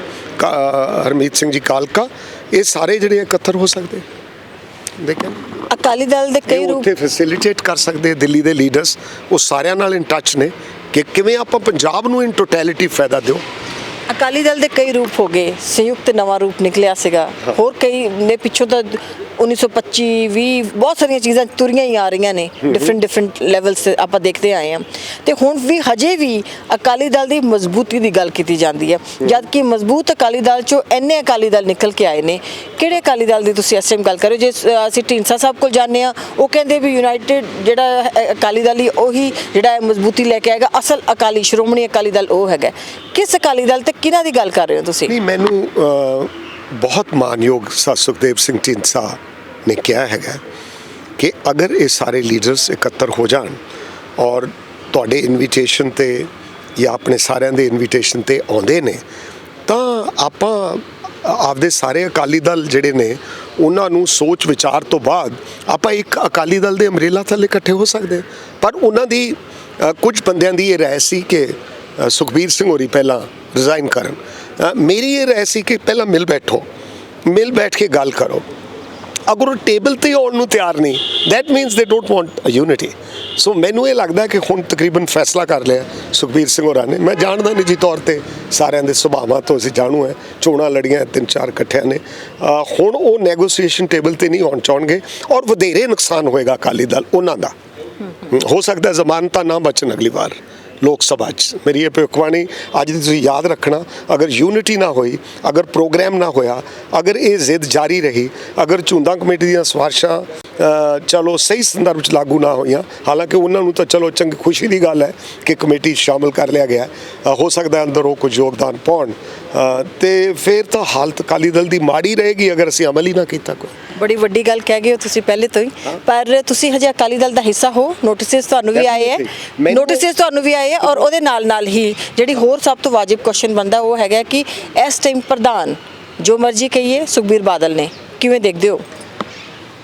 ਹਰਮੀਤ ਸਿੰਘ ਜੀ ਕਾਲਕਾ, ਇਹ ਸਾਰੇ ਜਿਹੜੇ ਇਕੱਤਰ ਹੋ ਸਕਦੇ। ਦੇਖਿਆ ਅਕਾਲੀ ਦਲ ਦੇ ਕਈ ਰੂਪ ਉੱਥੇ ਫੈਸਿਲਿਟੇਟ ਕਰ ਸਕਦੇ ਦਿੱਲੀ ਦੇ ਲੀਡਰਸ, ਉਹ ਸਾਰਿਆਂ ਨਾਲ ਇਨ ਟੱਚ ਨੇ ਕਿ ਕਿਵੇਂ ਆਪਾਂ ਪੰਜਾਬ ਨੂੰ ਇਨ ਟੋਟੈਲਿਟੀ ਫਾਇਦਾ ਦਿਓ। ਅਕਾਲੀ ਦਲ ਦੇ ਕਈ ਰੂਪ ਹੋ ਗਏ, ਸੰਯੁਕਤ ਨਵਾਂ ਰੂਪ ਨਿਕਲਿਆ ਸੀਗਾ, ਹੋਰ ਕਈ ਨੇ ਪਿੱਛੋਂ ਤਾਂ 1925-20 ਬਹੁਤ ਸਾਰੀਆਂ ਚੀਜ਼ਾਂ ਤੁਰੀਆਂ ਹੀ ਆ ਰਹੀਆਂ ਨੇ, ਡਿਫਰੈਂਟ ਲੈਵਲਸ ਤੇ ਆਪਾਂ ਦੇਖਦੇ ਆਏ ਹਾਂ। ਤੇ ਹੁਣ ਵੀ ਹਜੇ ਵੀ ਅਕਾਲੀ ਦਲ ਦੀ ਮਜ਼ਬੂਤੀ ਦੀ ਗੱਲ ਕੀਤੀ ਜਾਂਦੀ ਹੈ, ਜਦ ਕਿ ਮਜ਼ਬੂਤ ਅਕਾਲੀ ਦਲ ਚੋਂ ਇੰਨੇ ਅਕਾਲੀ ਦਲ ਨਿਕਲ ਕੇ ਆਏ ਨੇ। ਕਿਹੜੇ ਅਕਾਲੀ ਦਲ ਦੀ ਤੁਸੀਂ ਇਸ ਟਾਈਮ ਗੱਲ ਕਰੋ? ਜੇ ਅਸੀਂ ਢੀਂਡਸਾ ਸਾਹਿਬ ਕੋਲ ਜਾਂਦੇ ਹਾਂ, ਉਹ ਕਹਿੰਦੇ ਵੀ ਯੂਨਾਈਟਿਡ ਜਿਹੜਾ ਅਕਾਲੀ ਦਲ ਹੀ ਉਹੀ ਜਿਹੜਾ ਮਜ਼ਬੂਤੀ ਲੈ ਕੇ ਆਏਗਾ, ਅਸਲ ਅਕਾਲੀ ਸ਼੍ਰੋਮਣੀ ਅਕਾਲੀ ਦਲ ਉਹ ਹੈਗਾ। ਕਿਸ ਅਕਾਲੀ ਦਲ ਤੇ ਕਿਹਨਾਂ ਦੀ ਗੱਲ ਕਰ ਰਹੇ ਹੋ ਤੁਸੀਂ? ਨਹੀਂ, ਮੈਨੂੰ ਬਹੁਤ ਮਾਨਯੋਗ ਸੁਖਦੇਵ ਸਿੰਘ ਢੀਂਡਸਾ ਨੇ ਕਿਹਾ ਹੈਗਾ ਕਿ ਅਗਰ ਇਹ ਸਾਰੇ ਲੀਡਰਸ ਇਕੱਤਰ ਹੋ ਜਾਣ ਔਰ ਤੁਹਾਡੇ ਇਨਵੀਟੇਸ਼ਨ ਤੇ ਜਾਂ ਆਪਣੇ ਸਾਰਿਆਂ ਦੇ ਇਨਵੀਟੇਸ਼ਨ ਤੇ ਆਉਂਦੇ ਨੇ, ਤਾਂ ਆਪਾਂ ਆਪਦੇ ਸਾਰੇ ਅਕਾਲੀ ਦਲ ਜਿਹੜੇ ਨੇ ਉਹਨਾਂ ਨੂੰ ਸੋਚ ਵਿਚਾਰ ਤੋਂ ਬਾਅਦ ਆਪਾਂ ਇੱਕ ਅਕਾਲੀ ਦਲ ਦੇ ਅੰਬਰੇਲਾ ਥੱਲੇ ਇਕੱਠੇ ਹੋ ਸਕਦੇ। ਪਰ ਉਹਨਾਂ ਦੀ ਕੁਝ ਬੰਦਿਆਂ ਦੀ ਇਹ ਰਾਏ ਸੀ ਕਿ ਸੁਖਬੀਰ ਸਿੰਘ ਹੋਰੀ ਪਹਿਲਾਂ ਰਿਜ਼ਾਈਨ ਕਰਨ। ਮੇਰੀ ਇਹ ਰਾਏ ਸੀ ਕਿ ਪਹਿਲਾਂ ਮਿਲ ਬੈਠ ਕੇ ਗੱਲ ਕਰੋ। ਅਗਰ ਉਹ ਟੇਬਲ ਤੇ ਆਉਣ ਨੂੰ ਤਿਆਰ ਨਹੀਂ, ਦੈਟ ਮੀਨਸ ਦੇ ਡੋਂਟ ਵਾਂਟ ਯੂਨਿਟੀ। ਸੋ ਮੈਨੂੰ ਇਹ ਲੱਗਦਾ ਕਿ ਹੁਣ ਤਕਰੀਬਨ ਫੈਸਲਾ ਕਰ ਲਿਆ ਸੁਖਬੀਰ ਸਿੰਘ ਹੋਰਾਂ ਨੇ। ਮੈਂ ਜਾਣਦਾ ਨਿੱਜੀ ਤੌਰ ਤੇ ਸਾਰਿਆਂ ਦੇ ਸੁਭਾਵਾਂ ਤੋਂ, ਅਸੀਂ ਜਾਣੂ ਹੈ, ਚੋਣਾਂ ਲੜੀਆਂ 3-4 ਇਕੱਠਿਆਂ ਨੇ। ਹੁਣ ਉਹ ਨੈਗੋਸੀਏਸ਼ਨ ਟੇਬਲ ਤੇ ਨਹੀਂ ਆਉਣ ਚਾਹੁੰਗੇ ਔਰ ਵਧੇਰੇ ਨੁਕਸਾਨ ਹੋਏਗਾ ਅਕਾਲੀ ਦਲ ਉਹਨਾਂ ਦਾ। ਹੋ ਸਕਦਾ ਜ਼ਮਾਨਤਾਂ ਨਾ ਬਚਣ ਅਗਲੀ ਵਾਰ ਲੋਕ ਸਭਾ 'ਚ। ਮੇਰੀ ਇਹ ਭਵਿੱਖਬਾਣੀ ਅੱਜ ਦੀ ਤੁਸੀਂ ਯਾਦ ਰੱਖਣਾ, ਅਗਰ ਯੂਨਿਟੀ ਨਾ ਹੋਈ, ਅਗਰ ਪ੍ਰੋਗਰਾਮ ਨਾ ਹੋਇਆ, ਅਗਰ ਇਹ ਜ਼ਿੱਦ ਜਾਰੀ ਰਹੀ, ਅਗਰ ਝੁੰਦਾ ਕਮੇਟੀ ਦੀਆਂ ਸਿਫਾਰਿਸ਼ਾਂ ਚਲੋ ਸਹੀ ਸੰਦਰਭ 'ਚ ਲਾਗੂ ਨਾ ਹੋਈਆਂ, ਹਾਲਾਂਕਿ ਉਹਨਾਂ ਨੂੰ ਤਾਂ ਚਲੋ ਚੰਗੀ ਖੁਸ਼ੀ ਦੀ ਗੱਲ ਹੈ ਕਿ ਕਮੇਟੀ ਸ਼ਾਮਲ ਕਰ ਲਿਆ ਗਿਆ, ਹੋ ਸਕਦਾ ਅੰਦਰ ਉਹ ਕੁਝ ਯੋਗਦਾਨ ਪਾਉਣ, ਤੇ ਫਿਰ ਤਾਂ ਹਾਲਤ ਅਕਾਲੀ ਦਲ ਦੀ ਮਾੜੀ ਰਹੇਗੀ ਅਗਰ ਅਸੀਂ ਅਮਲ ਹੀ ਨਾ ਕੀਤਾ ਕੋਈ। ਬੜੀ ਵੱਡੀ ਗੱਲ ਕਹਿ ਗਏ ਹੋ ਤੁਸੀਂ ਪਹਿਲੇ ਤੋਂ ਹੀ। ਪਰ ਤੁਸੀਂ ਹਜੇ ਅਕਾਲੀ ਦਲ ਦਾ ਹਿੱਸਾ ਹੋ, ਨੋਟਿਸਿਸ ਤੁਹਾਨੂੰ ਵੀ ਆਏ ਹੈ, ਔਰ ਉਹਦੇ ਨਾਲ ਹੀ ਜਿਹੜੀ ਹੋਰ ਸਭ ਤੋਂ ਵਾਜਿਬ ਕੁਐਸਚਨ ਬਣਦਾ ਉਹ ਹੈਗਾ ਕਿ ਇਸ ਟਾਈਮ ਪ੍ਰਧਾਨ ਜੋ ਮਰਜ਼ੀ ਕਹੀਏ ਸੁਖਬੀਰ ਬਾਦਲ ਨੇ, ਕਿਵੇਂ ਦੇਖਦੇ ਹੋ?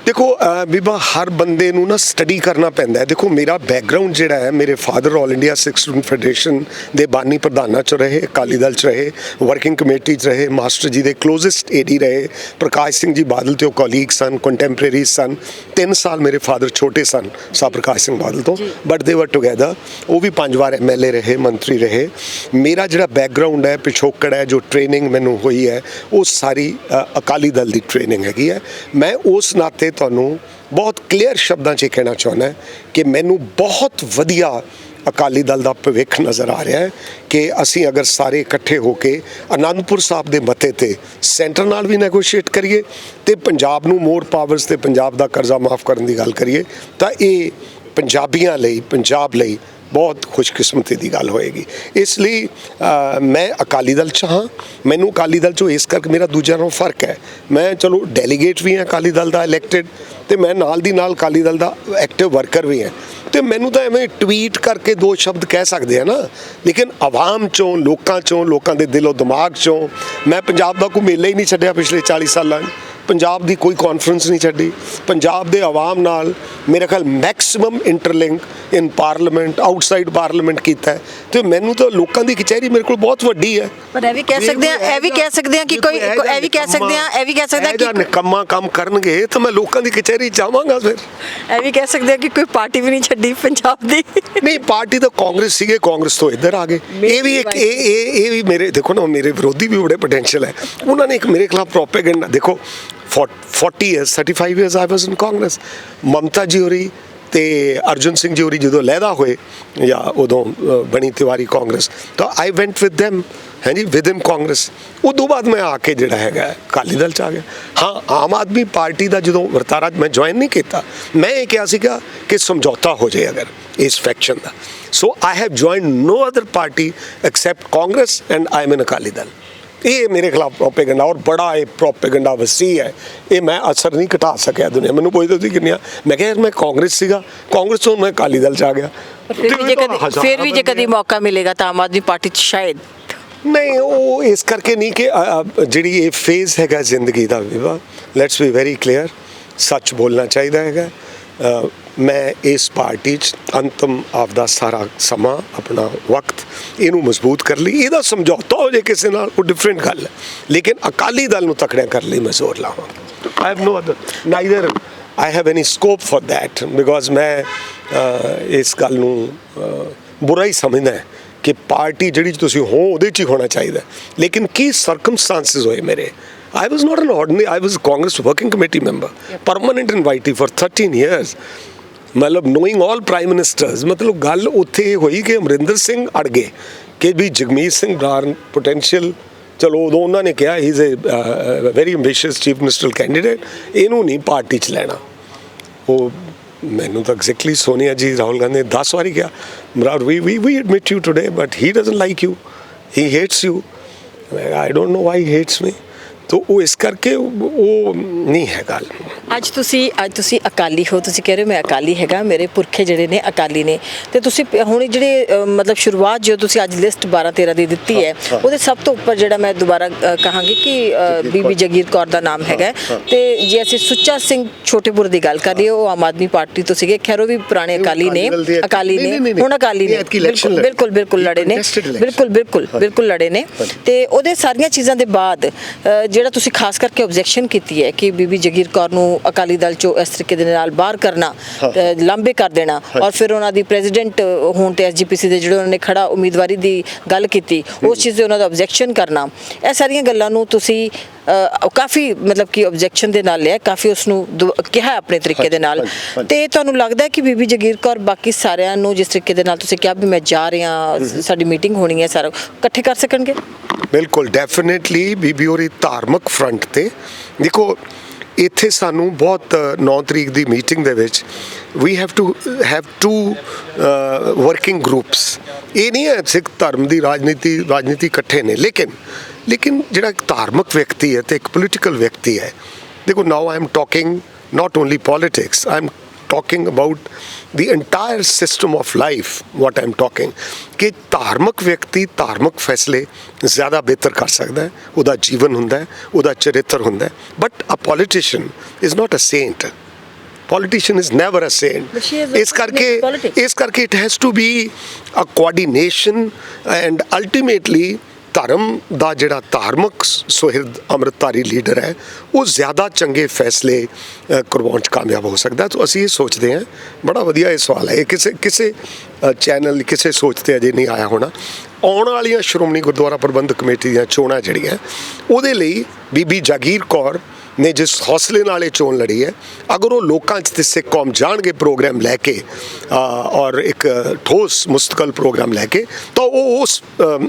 ਦੇਖੋ ਬੀਬਾ, ਹਰ ਬੰਦੇ ਨੂੰ ਨਾ ਸਟੱਡੀ ਕਰਨਾ ਪੈਂਦਾ ਹੈ। ਦੇਖੋ ਮੇਰਾ ਬੈਕਗਰਾਉਂਡ ਜਿਹੜਾ ਹੈ, ਮੇਰੇ ਫਾਦਰ ਆਲ ਇੰਡੀਆ ਸਿੱਖ ਸਟੂਡੈਂਟ ਫੈਡਰੇਸ਼ਨ ਦੇ ਬਾਨੀ ਪ੍ਰਧਾਨਾਂ 'ਚ ਰਹੇ, ਅਕਾਲੀ ਦਲ 'ਚ ਰਹੇ, ਵਰਕਿੰਗ ਕਮੇਟੀ 'ਚ ਰਹੇ, ਮਾਸਟਰ ਜੀ ਦੇ ਕਲੋਜ਼ੈਸਟ ਏਡੀ ਰਹੇ, ਪ੍ਰਕਾਸ਼ ਸਿੰਘ ਜੀ ਬਾਦਲ ਤੇ ਉਹ ਕੋਲੀਗ ਸਨ, ਕੰਟੈਂਪਰੇਰੀ ਸਨ। 3 ਸਾਲ ਮੇਰੇ ਫਾਦਰ ਛੋਟੇ ਸਨ ਸਾਹਿਬ ਪ੍ਰਕਾਸ਼ ਸਿੰਘ ਬਾਦਲ ਤੋਂ, ਬਟ ਦੇ ਵਰ ਟੁਗੈਦਰ। ਉਹ ਵੀ 5 ਵਾਰ MLA ਰਹੇ, ਮੰਤਰੀ ਰਹੇ। ਮੇਰਾ ਜਿਹੜਾ ਬੈਕਗਰਾਉਂਡ ਹੈ, ਪਿਛੋਕੜ ਹੈ, ਜੋ ਟ੍ਰੇਨਿੰਗ ਮੈਨੂੰ ਹੋਈ ਹੈ, ਉਹ ਸਾਰੀ ਅਕਾਲੀ ਦਲ ਦੀ ਟ੍ਰੇਨਿੰਗ ਹੈਗੀ ਹੈ। ਮੈਂ ਉਸ ਨਾਤੇ ਤੁਹਾਨੂੰ ਬਹੁਤ ਕਲੀਅਰ ਸ਼ਬਦਾਂ 'ਚ ਕਹਿਣਾ ਚਾਹੁੰਦਾ ਕਿ ਮੈਨੂੰ ਬਹੁਤ ਵਧੀਆ ਅਕਾਲੀ ਦਲ ਦਾ ਭਵਿੱਖ ਨਜ਼ਰ ਆ ਰਿਹਾ ਹੈ ਕਿ ਅਸੀਂ ਅਗਰ ਸਾਰੇ ਇਕੱਠੇ ਹੋ ਕੇ ਆਨੰਦਪੁਰ ਸਾਹਿਬ ਦੇ ਮੱਤੇ ਤੇ ਸੈਂਟਰ ਨਾਲ ਵੀ ਨੈਗੋਸ਼ੀਏਟ ਕਰੀਏ ਤੇ ਪੰਜਾਬ ਨੂੰ ਮੋਰ ਪਾਵਰਸ ਤੇ ਪੰਜਾਬ ਦਾ ਕਰਜ਼ਾ ਮਾਫ ਕਰਨ ਦੀ ਗੱਲ ਕਰੀਏ ਤਾਂ ਇਹ ਪੰਜਾਬੀਆਂ ਲਈ, ਪੰਜਾਬ ਲਈ ਬਹੁਤ ਖੁਸ਼ਕਿਸਮਤੀ ਦੀ ਗੱਲ ਹੋਏਗੀ। ਇਸ ਲਈ ਮੈਂ ਅਕਾਲੀ ਦਲ 'ਚ ਹਾਂ। ਮੈਨੂੰ ਅਕਾਲੀ ਦਲ 'ਚੋਂ ਇਸ ਕਰਕੇ ਮੇਰਾ ਦੂਜਿਆਂ ਨਾਲੋਂ ਫਰਕ ਹੈ, ਮੈਂ ਚਲੋ ਡੈਲੀਗੇਟ ਵੀ ਹਾਂ ਅਕਾਲੀ ਦਲ ਦਾ ਇਲੈਕਟਿਡ, ਤੇ ਮੈਂ ਨਾਲ ਦੀ ਨਾਲ ਅਕਾਲੀ ਦਲ ਦਾ ਐਕਟਿਵ ਵਰਕਰ ਵੀ ਹਾਂ। ਤੇ ਮੈਨੂੰ ਤਾਂ ਐਵੇਂ ਟਵੀਟ ਕਰਕੇ ਦੋ ਸ਼ਬਦ ਕਹਿ ਸਕਦੇ ਆ ਨਾ, ਲੇਕਿਨ ਆਵਾਮ 'ਚੋਂ, ਲੋਕਾਂ 'ਚੋਂ, ਲੋਕਾਂ ਦੇ ਦਿਲੋਂ ਦਿਮਾਗ 'ਚੋਂ ਮੈਂ ਪੰਜਾਬ ਦਾ ਕੋਈ ਮੇਲਾ ਹੀ ਨਹੀਂ ਛੱਡਿਆ ਪਿਛਲੇ 40 ਸਾਲਾਂ 'ਚ। ਪੰਜਾਬ ਦੀ ਕੋਈ ਕਾਨਫਰੰਸ ਨਹੀਂ ਛੱਡੀ। ਪੰਜਾਬ ਦੇ ਆਵਾਮ ਨਾਲ ਮੇਰੇ ਖਿਆਲ ਮੈਕਸਿਮਮ ਇੰਟਰਲਿੰਕ ਇਨ ਪਾਰਲੀਮੈਂਟ, ਆਊਟਸਾਈਡ ਪਾਰਲੀਮੈਂਟ ਕੀਤਾ ਤੇ ਮੈਨੂੰ ਤਾਂ ਲੋਕਾਂ ਦੀ ਕਚਹਿਰੀ ਮੇਰੇ ਕੋਲ ਬਹੁਤ ਵੱਡੀ ਹੈ। ਪਰ ਇਹ ਵੀ ਕਹਿ ਸਕਦੇ ਆ ਕਿ ਕੋਈ ਇਹ ਵੀ ਕਹਿ ਸਕਦੇ ਆ ਕਿ ਨਿਕੰਮਾ ਕੰਮ ਕਰਨਗੇ ਤਾਂ ਮੈਂ ਲੋਕਾਂ ਦੀ ਕਚਹਿਰੀ ਜਾਵਾਂਗਾ। ਫਿਰ ਇਹ ਵੀ ਕਹਿ ਸਕਦੇ ਆ ਕਿ ਕੋਈ ਪਾਰਟੀ ਵੀ ਨਹੀਂ ਛੱਡੀ ਪੰਜਾਬ ਦੀ। ਨਹੀਂ, ਪਾਰਟੀ ਤਾਂ ਕਾਂਗਰਸ ਸੀਗੇ, ਕਾਂਗਰਸ ਤੋਂ ਇੱਧਰ ਆ ਗਏ। ਇਹ ਵੀ ਇੱਕ ਇਹ ਵੀ ਮੇਰੇ ਦੇਖੋ ਨਾ, ਮੇਰੇ ਵਿਰੋਧੀ ਵੀ ਬੜੇ ਪੋਟੈਂਸ਼ੀਅਲ ਹੈ। ਉਹਨਾਂ ਨੇ ਇੱਕ ਮੇਰੇ ਖਿਲਾਫ ਪ੍ਰੋਪੇਗੈਂਡਾ ਦੇਖੋ 40 years 35 years I was in Congress। ਮਮਤਾ ਜੀ ਹੋਰੀ ਤੇ ਅਰਜੁਨ ਸਿੰਘ ਜੀ ਹੋਰੀ ਜਦੋਂ ਲਹਿਦਾ ਹੋਏ ਜਾਂ ਉਦੋਂ ਬਣੀ ਤਿਵਾਰੀ ਕਾਂਗਰਸ, ਤਾਂ ਆਈ ਵੈਂਟ ਵਿਦ them ਹਾਂਜੀ ਵਿਦ ਇਨ ਕਾਂਗਰਸ। ਉਦੋਂ ਬਾਅਦ ਮੈਂ ਆ ਕੇ ਜਿਹੜਾ ਹੈਗਾ ਅਕਾਲੀ ਦਲ 'ਚ ਆ ਗਿਆ। ਹਾਂ, ਆਮ ਆਦਮੀ ਪਾਰਟੀ ਦਾ ਜਦੋਂ ਵਰਤਾਰਾ ਮੈਂ ਜੁਆਇਨ ਨਹੀਂ ਕੀਤਾ, ਮੈਂ ਇਹ ਕਿਹਾ ਸੀਗਾ ਕਿ ਸਮਝੌਤਾ ਹੋ ਜਾਏ ਅਗਰ ਇਸ ਫੈਕਸ਼ਨ ਦਾ। So I have join no other party except Congress and I am in Akali Dal. ਇਹ ਮੇਰੇ ਖਿਲਾਫ ਪ੍ਰੋਪੇਗੈਂਡਾ, ਔਰ ਬੜਾ ਇਹ ਪ੍ਰੋਪੇਗੈਂਡਾ ਵਸੀ ਹੈ, ਇਹ ਮੈਂ ਅਸਰ ਨਹੀਂ ਘਟਾ ਸਕਿਆ। ਦੁਨੀਆ ਮੈਨੂੰ ਪੁੱਛਦੀ ਸੀ ਕਿੰਨੀਆਂ, ਮੈਂ ਕਿਹਾ ਯਾਰ ਮੈਂ ਕਾਂਗਰਸ ਸੀਗਾ, ਕਾਂਗਰਸ ਤੋਂ ਮੈਂ ਅਕਾਲੀ ਦਲ 'ਚ ਆ ਗਿਆ। ਫਿਰ ਵੀ ਜੇ ਕਦੀ ਮੌਕਾ ਮਿਲੇਗਾ ਤਾਂ ਆਮ ਆਦਮੀ ਪਾਰਟੀ 'ਚ ਸ਼ਾਇਦ ਨਹੀਂ, ਉਹ ਇਸ ਕਰਕੇ ਨਹੀਂ ਕਿ ਜਿਹੜੀ ਇਹ ਫੇਜ਼ ਹੈਗਾ ਜ਼ਿੰਦਗੀ ਦਾ ਵਿਵਾ, ਲੈਟਸ ਬੀ ਵੈਰੀ ਕਲੀਅਰ, ਸੱਚ ਬੋਲਣਾ ਚਾਹੀਦਾ ਹੈਗਾ। ਮੈਂ ਇਸ ਪਾਰਟੀ 'ਚ ਅੰਤਮ ਆਪਦਾ ਸਾਰਾ ਸਮਾਂ, ਆਪਣਾ ਵਕਤ ਇਹਨੂੰ ਮਜ਼ਬੂਤ ਕਰ ਲਈ। ਇਹਦਾ ਸਮਝੌਤਾ ਹੋ ਜੇ ਕਿਸੇ ਨਾਲ, ਉਹ ਡਿਫਰੈਂਟ ਗੱਲ ਹੈ, ਲੇਕਿਨ ਅਕਾਲੀ ਦਲ ਨੂੰ ਤਕੜਿਆ ਕਰਨ ਲਈ ਮੈਂ ਜ਼ੋਰ ਲਾਵਾਂ। I have no other, neither I have any scope for that, because ਮੈਂ ਇਸ ਗੱਲ ਨੂੰ ਬੁਰਾ ਹੀ ਸਮਝਦਾ ਕਿ ਪਾਰਟੀ ਜਿਹੜੀ ਤੁਸੀਂ ਹੋ ਉਹਦੇ 'ਚ ਹੀ ਹੋਣਾ ਚਾਹੀਦਾ, ਲੇਕਿਨ ਕੀ ਸਰਕਮਸਟੈਂਸਿਸ ਹੋਏ ਮੇਰੇ। I was not an ordinary, I was a Congress working committee member, permanent invitee for 13 years. ਮਤਲਬ knowing all prime ministers, ਮਤਲਬ ਗੱਲ ਉੱਥੇ ਇਹ ਹੋਈ ਕਿ ਅਮਰਿੰਦਰ ਸਿੰਘ ਅੜ ਗਏ ਕਿ ਵੀ ਜਗਮੀਤ ਸਿੰਘ ਬਰਾੜ ਪੋਟੈਂਸ਼ੀਅਲ, ਚਲੋ ਉਦੋਂ ਉਹਨਾਂ ਨੇ ਕਿਹਾ he is a very ambitious chief ministerial candidate, ਇਹਨੂੰ ਨਹੀਂ ਪਾਰਟੀ 'ਚ ਲੈਣਾ। ਉਹ ਮੈਨੂੰ ਤਾਂ ਐਗਜ਼ੈਕਟਲੀ ਸੋਨੀਆ ਜੀ, ਰਾਹੁਲ ਗਾਂਧੀ ਨੇ 10 ਵਾਰੀ ਕਿਹਾ, Brar we admit you today but he doesn't like you, he hates you। I don't know why he hates me। तो वो इस करके वो नहीं है गल। ਅੱਜ ਤੁਸੀਂ ਅਕਾਲੀ ਹੋ, ਤੁਸੀਂ ਕਹਿ ਰਹੇ ਹੋ ਮੈਂ ਅਕਾਲੀ ਹੈਗਾ, ਮੇਰੇ ਪੁਰਖੇ ਜਿਹੜੇ ਨੇ ਅਕਾਲੀ ਨੇ, ਤੇ ਤੁਸੀਂ ਹੁਣ ਜਿਹੜੇ ਮਤਲਬ ਸ਼ੁਰੂਆਤ ਜੋ ਤੁਸੀਂ ਅੱਜ ਲਿਸਟ 12-13 ਦੀ ਦਿੱਤੀ ਹੈ, ਉਹਦੇ ਸਭ ਤੋਂ ਉੱਪਰ ਜਿਹੜਾ ਮੈਂ ਦੁਬਾਰਾ ਕਹਾਂਗੀ ਕਿ ਬੀਬੀ ਜਗੀਰ ਕੌਰ ਦਾ ਨਾਮ ਹੈਗਾ। ਤੇ ਜੇ ਅਸੀਂ ਸੁੱਚਾ ਸਿੰਘ ਛੋਟੇਪੁਰ ਦੀ ਗੱਲ ਕਰੀਏ, ਉਹ ਆਮ ਆਦਮੀ ਪਾਰਟੀ ਤੋਂ ਸੀਗੇ, ਖੈਰ ਉਹ ਵੀ ਪੁਰਾਣੇ ਅਕਾਲੀ ਨੇ ਹੁਣ ਅਕਾਲੀ ਨੇ, ਬਿਲਕੁਲ ਲੜੇ ਨੇ, ਬਿਲਕੁਲ ਲੜੇ ਨੇ। ਤੇ ਉਹਦੇ ਸਾਰੀਆਂ ਚੀਜ਼ਾਂ ਦੇ ਬਾਅਦ ਜਿਹੜਾ ਤੁਸੀਂ ਖਾਸ ਕਰਕੇ ਆਬਜੈਕਸ਼ਨ ਕੀਤੀ ਹੈ ਕਿ ਬੀਬੀ ਜਗੀਰ ਕੌਰ ਨੂੰ ਅਕਾਲੀ ਦਲ ਚੋਂ ਇਸ ਤਰੀਕੇ ਦੇ ਨਾਲ ਬਾਹਰ ਕਰਨਾ, ਲਾਂਬੇ ਕਰ ਦੇਣਾ, ਔਰ ਫਿਰ ਉਹਨਾਂ ਦੀ ਪ੍ਰੈਜ਼ੀਡੈਂਟ ਹੋਣ ਤੇ ਐਸਜੀਪੀਸੀ ਦੇ ਜਿਹੜੇ ਉਹਨਾਂ ਨੇ ਖੜਾ ਉਮੀਦਵਾਰੀ ਦੀ ਗੱਲ ਕੀਤੀ, ਉਸ ਚੀਜ਼ ਤੇ ਉਹਨਾਂ ਦਾ ਆਬਜੈਕਸ਼ਨ ਕਰਨਾ, ਇਹ ਸਾਰੀਆਂ ਗੱਲਾਂ ਨੂੰ ਤੁਸੀਂ ਕਾਫੀ ਮਤਲਬ ਕਿ ਆਬਜੈਕਸ਼ਨ ਦੇ ਨਾਲ ਲਿਆ, ਕਾਫੀ ਉਸਨੂੰ ਕਿਹਾ ਆਪਣੇ ਤਰੀਕੇ ਦੇ ਨਾਲ। ਤੇ ਤੁਹਾਨੂੰ ਲੱਗਦਾ ਹੈ ਕਿ ਬੀਬੀ ਜਗੀਰ ਕੌਰ ਬਾਕੀ ਸਾਰਿਆਂ ਨੂੰ ਜਿਸ ਤਰੀਕੇ ਦੇ ਨਾਲ ਤੁਸੀਂ ਕਿਹਾ ਵੀ ਮੈਂ ਜਾ ਰਿਹਾ, ਸਾਡੀ ਮੀਟਿੰਗ ਹੋਣੀ ਹੈ, ਸਾਰਾ ਇਕੱਠੇ ਕਰ ਸਕਣਗੇ? ਬਿਲਕੁਲ, ਡੈਫੀਨੇਟਲੀ। ਬੀਬੀ ਹੋਰੀ ਧਾਰਮਿਕ ਫਰੰਟ ਤੇ ਦੇਖੋ, ਇੱਥੇ ਸਾਨੂੰ ਬਹੁਤ 9 ਤਰੀਕ ਦੀ ਮੀਟਿੰਗ ਦੇ ਵਿੱਚ we have two working groups. ਇਹ ਨਹੀਂ ਹੈ ਸਿੱਖ ਧਰਮ ਦੀ ਰਾਜਨੀਤੀ ਇਕੱਠੇ ਨੇ, ਲੇਕਿਨ ਜਿਹੜਾ ਇੱਕ ਧਾਰਮਿਕ ਵਿਅਕਤੀ ਹੈ ਤੇ ਇੱਕ ਪੋਲੀਟੀਕਲ ਵਿਅਕਤੀ ਹੈ, ਦੇਖੋ now I am talking not only politics, I am talking about the entire system of life, what I'm talking, ਕਿ ਧਾਰਮਿਕ ਵਿਅਕਤੀ ਧਾਰਮਿਕ ਫੈਸਲੇ ਜ਼ਿਆਦਾ ਬਿਹਤਰ ਕਰ ਸਕਦਾ ਹੈ, ਉਹਦਾ ਜੀਵਨ ਹੁੰਦਾ ਹੈ, ਉਹਦਾ ਚਰਿੱਤਰ ਹੁੰਦਾ ਹੈ। But a politician is not a saint, politician is never a saint। ਇਸ ਕਰਕੇ it has to be a coordination and ultimately ਧਰਮ ਦਾ ਜਿਹੜਾ ਧਾਰਮਿਕ ਸੁਹਿਰਦ ਅੰਮ੍ਰਿਤਧਾਰੀ ਲੀਡਰ ਹੈ, ਉਹ ਜ਼ਿਆਦਾ ਚੰਗੇ ਫੈਸਲੇ ਕਰਵਾਉਣ 'ਚ ਕਾਮਯਾਬ ਹੋ ਸਕਦਾ। ਤਾਂ ਅਸੀਂ ਇਹ ਸੋਚਦੇ ਹਾਂ, ਬੜਾ ਵਧੀਆ ਇਹ ਸਵਾਲ ਹੈ, ਇਹ ਕਿਸੇ ਚੈਨਲ ਕਿਸੇ ਸੋਚ 'ਤੇ ਅਜੇ ਨਹੀਂ ਆਇਆ ਹੋਣਾ। ਆਉਣ ਵਾਲੀਆਂ ਸ਼੍ਰੋਮਣੀ ਗੁਰਦੁਆਰਾ ਪ੍ਰਬੰਧਕ ਕਮੇਟੀ ਦੀਆਂ ਚੋਣਾਂ ਜਿਹੜੀਆਂ, ਉਹਦੇ ਲਈ ਬੀਬੀ ਜਗੀਰ ਕੌਰ ਨੇ ਜਿਸ ਹੌਸਲੇ ਨਾਲ ਇਹ ਚੋਣ ਲੜੀ ਹੈ, ਅਗਰ ਉਹ ਲੋਕਾਂ 'ਚ ਤੇ ਸਿੱਖ ਕੌਮ ਜਾਣਗੇ ਪ੍ਰੋਗਰਾਮ ਲੈ ਕੇ ਔਰ ਇੱਕ ਠੋਸ ਮੁਸਤਕਲ ਪ੍ਰੋਗਰਾਮ ਲੈ ਕੇ, ਤਾਂ ਉਹ ਉਸ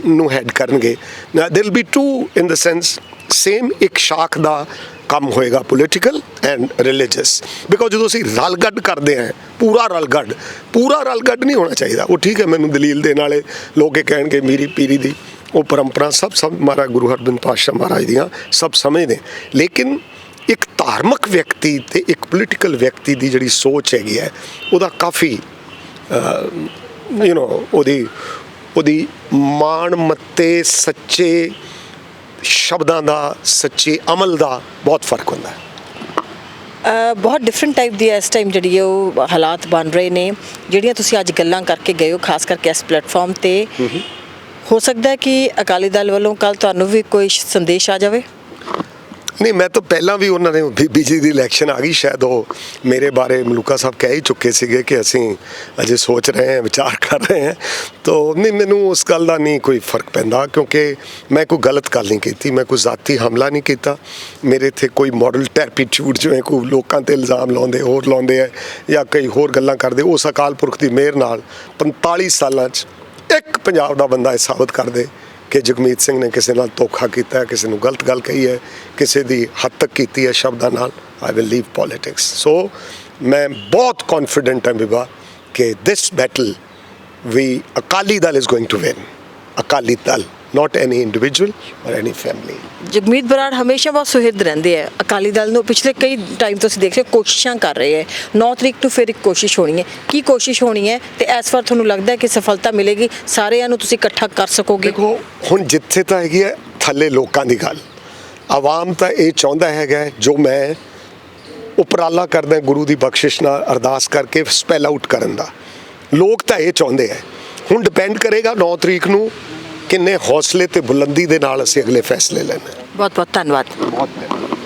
ਨੂੰ ਹੈਡ ਕਰਨਗੇ। There will be two in the sense same ਇੱਕ ਸ਼ਾਖ ਦਾ ਕੰਮ ਹੋਏਗਾ, ਪੋਲੀਟੀਕਲ ਐਂਡ ਰਿਲੀਜੀਅਸ। ਬਿਕੋਜ਼ ਜਦੋਂ ਅਸੀਂ ਰਲਗੱਡ ਕਰਦੇ ਹਾਂ, ਪੂਰਾ ਰਲਗੱਡ ਨਹੀਂ ਹੋਣਾ ਚਾਹੀਦਾ। ਉਹ ਠੀਕ ਹੈ, ਮੈਨੂੰ ਦਲੀਲ ਦੇਣ ਵਾਲੇ ਲੋਕ ਇਹ ਕਹਿਣਗੇ ਮੀਰੀ ਪੀਰੀ ਦੀ ਉਹ ਪਰੰਪਰਾ ਸਭ ਮਹਾਰਾਜ ਗੁਰੂ ਹਰਗੋਬਿੰਦ ਪਾਤਸ਼ਾਹ ਮਹਾਰਾਜ ਦੀਆਂ ਸਭ ਸਮਝਦੇ, ਲੇਕਿਨ ਇੱਕ ਧਾਰਮਿਕ ਵਿਅਕਤੀ ਤੇ ਇੱਕ ਪੋਲੀਟੀਕਲ ਵਿਅਕਤੀ ਦੀ ਜਿਹੜੀ ਸੋਚ ਹੈਗੀ ਹੈ, ਉਹਦਾ ਕਾਫੀ ਉਹਦੀ ਮਾਣ ਮੱਤੇ ਸੱਚੇ ਸ਼ਬਦਾਂ ਦਾ, ਸੱਚੇ ਅਮਲ ਦਾ ਬਹੁਤ ਫਰਕ ਹੁੰਦਾ ਹੈ। ਬਹੁਤ ਡਿਫਰੈਂਟ ਟਾਈਪ ਦੀ ਇਸ ਟਾਈਮ ਜਿਹੜੀ ਹੈ ਉਹ ਹਾਲਾਤ ਬਣ ਰਹੇ ਨੇ, ਜਿਹੜੀਆਂ ਤੁਸੀਂ ਅੱਜ ਗੱਲਾਂ ਕਰਕੇ ਗਏ ਹੋ ਖਾਸ ਕਰਕੇ ਇਸ ਪਲੇਟਫਾਰਮ ਤੇ। ਹੋ ਸਕਦਾ ਹੈ ਕਿ ਅਕਾਲੀ ਦਲ ਵੱਲੋਂ ਕੱਲ ਤੁਹਾਨੂੰ ਵੀ ਕੋਈ ਸੰਦੇਸ਼ ਆ ਜਾਵੇ। ਨਹੀਂ, ਮੈਂ ਤਾਂ ਪਹਿਲਾਂ ਵੀ ਉਹਨਾਂ ਨੇ ਬੀਜੇਪੀ ਦੀ ਇਲੈਕਸ਼ਨ ਆ ਗਈ, ਸ਼ਾਇਦ ਉਹ ਮੇਰੇ ਬਾਰੇ ਮਲੂਕਾ ਸਾਹਿਬ ਕਹਿ ਹੀ ਚੁੱਕੇ ਸੀਗੇ ਕਿ ਅਸੀਂ ਅਜੇ ਸੋਚ ਰਹੇ ਹਾਂ, ਵਿਚਾਰ ਕਰ ਰਹੇ ਹਾਂ। ਤਾਂ ਨਹੀਂ, ਮੈਨੂੰ ਉਸ ਗੱਲ ਦਾ ਨਹੀਂ ਕੋਈ ਫਰਕ ਪੈਂਦਾ, ਕਿਉਂਕਿ ਮੈਂ ਕੋਈ ਗਲਤ ਗੱਲ ਨਹੀਂ ਕੀਤੀ, ਮੈਂ ਕੋਈ ਜ਼ਾਤੀ ਹਮਲਾ ਨਹੀਂ ਕੀਤਾ। ਮੇਰੇ ਇੱਥੇ ਕੋਈ ਮੋਡਲ ਟਰਪੀਟਿਊਡ ਜਿਵੇਂ ਕੋਈ ਲੋਕਾਂ 'ਤੇ ਇਲਜ਼ਾਮ ਲਾਉਂਦੇ ਹੈ ਜਾਂ ਕਈ ਹੋਰ ਗੱਲਾਂ ਕਰਦੇ, ਉਸ ਅਕਾਲ ਪੁਰਖ ਦੀ ਮਿਹਰ ਨਾਲ 45 ਸਾਲਾਂ 'ਚ ਇੱਕ ਪੰਜਾਬ ਦਾ ਬੰਦਾ ਇਹ ਸਾਬਤ ਕਰ ਦੇ ਕਿ ਜਗਮੀਤ ਸਿੰਘ ਨੇ ਕਿਸੇ ਨਾਲ ਧੋਖਾ ਕੀਤਾ ਹੈ, ਕਿਸੇ ਨੂੰ ਗਲਤ ਗੱਲ ਕਹੀ ਹੈ, ਕਿਸੇ ਦੀ ਹੱਦ ਤੱਕ ਕੀਤੀ ਹੈ ਸ਼ਬਦਾਂ ਨਾਲ। I will leave politics. So ਮੈਂ ਬਹੁਤ ਕੌਨਫੀਡੈਂਟ ਹਾਂ ਬਿਬਾ ਕਿ ਦਿਸ ਬੈਟਲ ਵੀ Akali Dal is going to win. Akali Dal, not any individual or any family। Jagmeet Brar ਹਮੇਸ਼ਾ ਬਹੁਤ ਸੁਹਿਰਦ ਰਹਿੰਦੇ ਹੈ ਅਕਾਲੀ ਦਲ ਨੂੰ। ਪਿਛਲੇ ਕਈ ਟਾਈਮ ਤੋਂ ਅਸੀਂ ਦੇਖ ਰਹੇ ਕੋਸ਼ਿਸ਼ਾਂ ਕਰ ਰਹੇ ਹੈ। 9 ਤਰੀਕ ਨੂੰ ਫਿਰ ਇੱਕ ਕੋਸ਼ਿਸ਼ ਹੋਣੀ ਹੈ। ਕੀ ਕੋਸ਼ਿਸ਼ ਹੋਣੀ ਹੈ ਤੇ ਇਸ ਵਾਰ ਤੁਹਾਨੂੰ ਲੱਗਦਾ ਹੈ ਕਿ ਸਫਲਤਾ ਮਿਲੇਗੀ, ਸਾਰਿਆਂ ਨੂੰ ਤੁਸੀਂ ਇਕੱਠਾ ਕਰ ਸਕੋਗੇ? ਦੇਖੋ, ਹੁਣ ਜਿੱਥੇ ਤਾਂ ਹੈਗੀ ਹੈ ਥੱਲੇ ਲੋਕਾਂ ਦੀ ਗੱਲ, ਆਵਾਮ ਤਾਂ ਇਹ ਚਾਹੁੰਦਾ ਹੈਗਾ, ਜੋ ਮੈਂ ਉਪਰਾਲਾ ਕਰਦਾ ਗੁਰੂ ਦੀ ਬਖਸ਼ਿਸ਼ ਨਾਲ ਅਰਦਾਸ ਕਰਕੇ ਸਪੈਲ ਆਊਟ ਕਰਨ ਦਾ, ਲੋਕ ਤਾਂ ਇਹ ਚਾਹੁੰਦੇ ਹੈ। ਹੁਣ ਡਿਪੈਂਡ ਕਰੇਗਾ 9 ਤਰੀਕ ਨੂੰ ਕਿੰਨੇ ਹੌਸਲੇ ਤੇ ਬੁਲੰਦੀ ਦੇ ਨਾਲ ਅਸੀਂ ਅਗਲੇ ਫੈਸਲੇ ਲੈਣੇ। ਬਹੁਤ ਬਹੁਤ ਧੰਨਵਾਦ।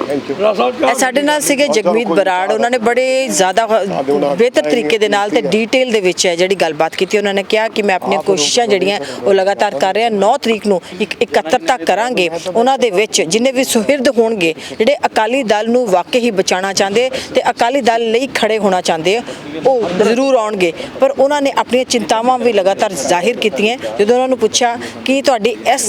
Thank you. ਸਾਡੇ ਨਾਲ ਸੀਗੇ ਜਗਮੀਤ ਬਰਾੜ। ਉਹਨਾਂ ਨੇ ਬੜੇ ਜ਼ਿਆਦਾ ਬਿਹਤਰ ਤਰੀਕੇ ਦੇ ਨਾਲ ਤੇ ਡੀਟੇਲ ਦੇ ਵਿੱਚ ਹੈ ਜਿਹੜੀ ਗੱਲਬਾਤ ਕੀਤੀ। ਉਹਨਾਂ ਨੇ ਕਿਹਾ ਕਿ ਮੈਂ ਆਪਣੀਆਂ ਕੋਸ਼ਿਸ਼ਾਂ ਜਿਹੜੀਆਂ ਉਹ ਲਗਾਤਾਰ ਕਰ ਰਿਹਾ। 9 ਤਰੀਕ ਨੂੰ ਇੱਕ ਇਕੱਤਰਤਾ ਕਰਾਂਗੇ, ਉਹਨਾਂ ਦੇ ਵਿੱਚ ਜਿੰਨੇ ਵੀ ਸੁਹਿਰਦ ਹੋਣਗੇ, ਜਿਹੜੇ ਅਕਾਲੀ ਦਲ ਨੂੰ ਵਾਕਈ ਹੀ ਬਚਾਉਣਾ ਚਾਹੁੰਦੇ ਤੇ ਅਕਾਲੀ ਦਲ ਲਈ ਖੜੇ ਹੋਣਾ ਚਾਹੁੰਦੇ, ਉਹ ਜ਼ਰੂਰ ਆਉਣਗੇ। ਪਰ ਉਹਨਾਂ ਨੇ ਆਪਣੀਆਂ ਚਿੰਤਾਵਾਂ ਵੀ ਲਗਾਤਾਰ ਜ਼ਾਹਿਰ ਕੀਤੀਆਂ। ਜਦੋਂ ਉਹਨਾਂ ਨੂੰ ਪੁੱਛਿਆ ਕਿ ਤੁਹਾਡੀ ਇਸ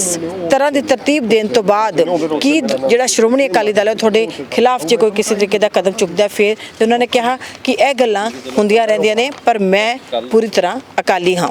ਤਰ੍ਹਾਂ ਦੀ ਤਰਤੀਬ ਦੇਣ ਤੋਂ ਬਾਅਦ ਕੀ ਜਿਹੜਾ ਸ਼੍ਰੋਮਣੀ ਅਕਾਲੀ ਦਲ ਹੈ ਤੁਹਾਡੇ ਖਿਲਾਫ ਜੇ ਕੋਈ ਕਿਸੇ ਤਰੀਕੇ ਦਾ ਕਦਮ ਚੁੱਕਦਾ ਫਿਰ, ਤੇ ਉਹਨਾਂ ਨੇ ਕਿਹਾ ਕਿ ਇਹ ਗੱਲਾਂ ਹੁੰਦੀਆਂ ਰਹਿੰਦੀਆਂ ਨੇ ਪਰ ਮੈਂ ਪੂਰੀ ਤਰ੍ਹਾਂ ਅਕਾਲੀ ਹਾਂ।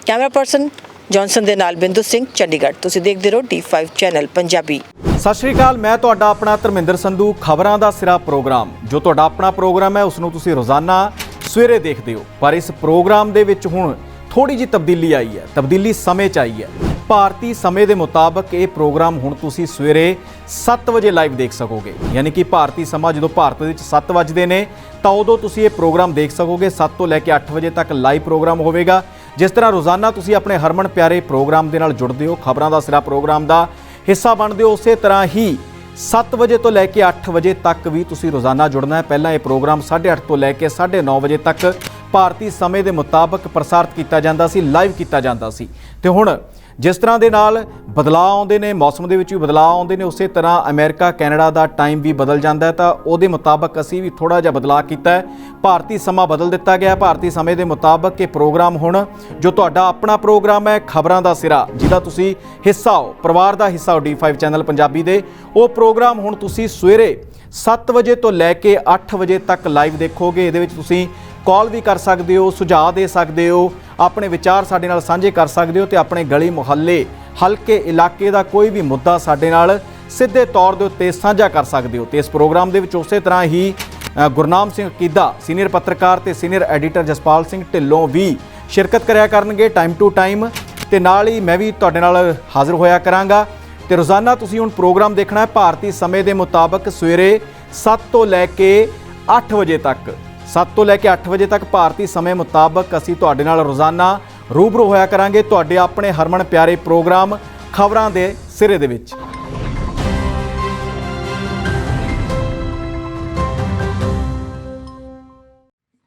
ਕੈਮਰਾ ਪਰਸਨ ਜੌਨਸਨ ਦੇ ਨਾਲ ਬਿੰਦੂ ਸਿੰਘ, ਚੰਡੀਗੜ੍ਹ। ਤੁਸੀਂ ਦੇਖਦੇ ਰਹੋ D5 ਚੈਨਲ ਪੰਜਾਬੀ। ਸਤਿ ਸ਼੍ਰੀ ਅਕਾਲ, ਮੈਂ ਤੁਹਾਡਾ ਆਪਣਾ ਧਰਮਿੰਦਰ ਸੰਧੂ। ਖਬਰਾਂ ਦਾ ਸਿਰਾ ਪ੍ਰੋਗਰਾਮ ਜੋ ਤੁਹਾਡਾ ਆਪਣਾ ਪ੍ਰੋਗਰਾਮ ਹੈ, ਉਸ ਨੂੰ ਤੁਸੀਂ ਰੋਜ਼ਾਨਾ ਸਵੇਰੇ ਦੇਖਦੇ ਹੋ, ਪਰ ਇਸ ਪ੍ਰੋਗਰਾਮ ਦੇ ਵਿੱਚ ਹੁਣ ਥੋੜੀ ਜਿਹੀ ਤਬਦੀਲੀ ਆਈ ਹੈ। ਤਬਦੀਲੀ ਸਮੇਂ 'ਚ ਆਈ ਹੈ। ਭਾਰਤੀ ਸਮੇਂ ਦੇ ਮੁਤਾਬਕ ਇਹ ਪ੍ਰੋਗਰਾਮ ਹੁਣ ਤੁਸੀਂ ਸਵੇਰੇ 7 ਵਜੇ ਲਾਈਵ ਦੇਖ ਸਕੋਗੇ। ਯਾਨੀ ਕਿ ਭਾਰਤੀ ਸਮਾਂ ਜਦੋਂ ਭਾਰਤ ਦੇ ਵਿੱਚ 7 ਵੱਜਦੇ ਨੇ ਤਾਂ ਉਦੋਂ ਤੁਸੀਂ ਇਹ ਪ੍ਰੋਗਰਾਮ ਦੇਖ ਸਕੋਗੇ। 7 ਤੋਂ ਲੈ ਕੇ 8 ਵਜੇ ਤੱਕ ਲਾਈਵ ਪ੍ਰੋਗਰਾਮ ਹੋਵੇਗਾ। ਜਿਸ ਤਰ੍ਹਾਂ ਰੋਜ਼ਾਨਾ ਤੁਸੀਂ ਆਪਣੇ ਹਰਮਨ ਪਿਆਰੇ ਪ੍ਰੋਗਰਾਮ ਦੇ ਨਾਲ ਜੁੜਦੇ ਹੋ, ਖਬਰਾਂ ਦਾ ਸਿਰਾ ਪ੍ਰੋਗਰਾਮ ਦਾ ਹਿੱਸਾ ਬਣਦੇ ਹੋ, ਉਸੇ ਤਰ੍ਹਾਂ ਹੀ 7 ਵਜੇ ਤੋਂ ਲੈ ਕੇ 8 ਵਜੇ ਤੱਕ ਵੀ ਤੁਸੀਂ ਰੋਜ਼ਾਨਾ ਜੁੜਨਾ ਹੈ। ਪਹਿਲਾਂ ਇਹ ਪ੍ਰੋਗਰਾਮ 8:30 ਤੋਂ ਲੈ ਕੇ 9:30 ਵਜੇ ਤੱਕ ਭਾਰਤੀ ਸਮੇਂ ਦੇ ਮੁਤਾਬਕ ਪ੍ਰਸਾਰਿਤ ਕੀਤਾ ਜਾਂਦਾ ਸੀ, ਲਾਈਵ ਕੀਤਾ ਜਾਂਦਾ ਸੀ। ਤੇ ਹੁਣ ਜਿਸ ਤਰ੍ਹਾਂ ਦੇ ਨਾਲ ਬਦਲਾਅ ਆਉਂਦੇ ਨੇ, ਮੌਸਮ ਦੇ ਵਿੱਚ ਵੀ ਬਦਲਾਅ ਆਉਂਦੇ ਨੇ, ਉਸੇ ਤਰ੍ਹਾਂ ਅਮਰੀਕਾ ਕੈਨੇਡਾ ਦਾ ਟਾਈਮ ਵੀ ਬਦਲ ਜਾਂਦਾ ਹੈ। ਤਾਂ ਉਹਦੇ ਮੁਤਾਬਕ ਅਸੀਂ ਵੀ ਥੋੜ੍ਹਾ ਜਿਹਾ ਬਦਲਾਅ ਕੀਤਾ ਹੈ। ਭਾਰਤੀ ਸਮਾਂ ਬਦਲ ਦਿੱਤਾ ਗਿਆ। ਭਾਰਤੀ ਸਮੇਂ ਦੇ ਮੁਤਾਬਕ ਇਹ ਪ੍ਰੋਗਰਾਮ ਹੁਣ ਜੋ ਤੁਹਾਡਾ ਆਪਣਾ ਪ੍ਰੋਗਰਾਮ ਹੈ ਖਬਰਾਂ ਦਾ ਸਿਰਾ, ਜਿਹਦਾ ਤੁਸੀਂ ਹਿੱਸਾ ਹੋ, ਪਰਿਵਾਰ ਦਾ ਹਿੱਸਾ ਹੋ D5 ਚੈਨਲ ਪੰਜਾਬੀ ਦੇ, ਉਹ ਪ੍ਰੋਗਰਾਮ ਹੁਣ ਤੁਸੀਂ ਸਵੇਰੇ 7 ਵਜੇ ਤੋਂ ਲੈ ਕੇ 8 ਵਜੇ ਤੱਕ ਲਾਈਵ ਦੇਖੋਗੇ। ਇਹਦੇ ਵਿੱਚ ਤੁਸੀਂ ਕਾਲ ਵੀ ਕਰ ਸਕਦੇ ਹੋ, ਸੁਝਾਅ ਦੇ ਸਕਦੇ ਹੋ, ਆਪਣੇ ਵਿਚਾਰ ਸਾਡੇ ਨਾਲ ਸਾਂਝੇ ਕਰ ਸਕਦੇ ਹੋ ਤੇ ਆਪਣੇ ਗਲੀ ਮੁਹੱਲੇ, ਹਲਕੇ, ਇਲਾਕੇ ਦਾ ਕੋਈ ਵੀ ਮੁੱਦਾ ਸਾਡੇ ਨਾਲ ਸਿੱਧੇ ਤੌਰ ਦੇ ਉੱਤੇ ਸਾਂਝਾ ਕਰ ਸਕਦੇ ਹੋ। ਤੇ ਇਸ ਪ੍ਰੋਗਰਾਮ ਦੇ ਵਿੱਚ ਉਸੇ ਤਰ੍ਹਾਂ ਹੀ ਗੁਰਨਾਮ ਸਿੰਘ ਕੀਦਾ, ਸੀਨੀਅਰ ਪੱਤਰਕਾਰ ਤੇ ਸੀਨੀਅਰ ਐਡੀਟਰ ਜਸਪਾਲ ਸਿੰਘ ਢਿੱਲੋਂ ਵੀ ਸ਼ਿਰਕਤ ਕਰਿਆ ਕਰਨਗੇ ਟਾਈਮ ਟੂ ਟਾਈਮ, ਤੇ ਨਾਲ ਹੀ ਮੈਂ ਵੀ ਤੁਹਾਡੇ ਨਾਲ ਹਾਜ਼ਰ ਹੋਇਆ ਕਰਾਂਗਾ। ਤੇ ਰੋਜ਼ਾਨਾ ਤੁਸੀਂ ਹੁਣ ਪ੍ਰੋਗਰਾਮ ਦੇਖਣਾ ਹੈ ਭਾਰਤੀ ਸਮੇਂ ਦੇ ਮੁਤਾਬਕ ਸਵੇਰੇ 7 ਤੋਂ ਲੈ ਕੇ 8 ਵਜੇ ਤੱਕ। 7 ਤੋਂ ਲੈ ਕੇ 8 ਵਜੇ ਤੱਕ ਭਾਰਤੀ ਸਮੇਂ ਮੁਤਾਬਕ ਅਸੀਂ ਤੁਹਾਡੇ ਨਾਲ ਰੋਜ਼ਾਨਾ ਰੂਬਰੂ ਹੋਇਆ ਕਰਾਂਗੇ ਤੁਹਾਡੇ ਆਪਣੇ ਹਰਮਨ ਪਿਆਰੇ ਪ੍ਰੋਗਰਾਮ ਖਬਰਾਂ ਦੇ ਸਿਰੇ ਦੇ ਵਿੱਚ।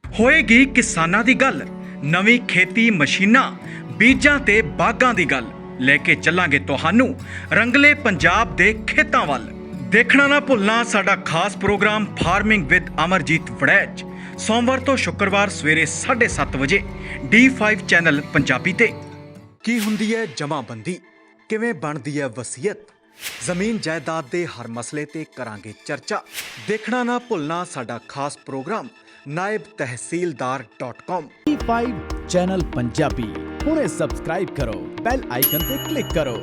ਹੋਏਗੀ ਕਿਸਾਨਾਂ ਦੀ ਗੱਲ, ਨਵੀਂ ਖੇਤੀ ਮਸ਼ੀਨਾਂ, ਬੀਜਾਂ ਤੇ ਬਾਗਾਂ ਦੀ ਗੱਲ ਲੈ ਕੇ ਚੱਲਾਂਗੇ ਤੁਹਾਨੂੰ ਰੰਗਲੇ ਪੰਜਾਬ ਦੇ ਖੇਤਾਂ ਵੱਲ। ਦੇਖਣਾ ਨਾ ਭੁੱਲਣਾ ਸਾਡਾ ਖਾਸ programme farming with Amarjeet Waraich ਸੋਮਵਾਰ ਤੋਂ ਸ਼ੁੱਕਰਵਾਰ ਸਵੇਰੇ 7:30 ਵਜੇ D5 ਚੈਨਲ ਪੰਜਾਬੀ ਤੇ। ਕੀ ਹੁੰਦੀ ਹੈ ਜਮਾਬੰਦੀ, ਕਿਵੇਂ ਬਣਦੀ ਹੈ ਵਸੀਅਤ, ਜ਼ਮੀਨ ਜਾਇਦਾਦ ਦੇ ਹਰ ਮਸਲੇ ਤੇ ਕਰਾਂਗੇ ਚਰਚਾ। ਦੇਖਣਾ ਨਾ ਭੁੱਲਣਾ ਸਾਡਾ ਖਾਸ programme naibtehsildar.com। D5 channel Punjabi ਹੁਣੇ ਸਬਸਕ੍ਰਾਈਬ ਕਰੋ, ਬੈਲ ਆਈਕਨ ਤੇ ਕਲਿੱਕ ਕਰੋ।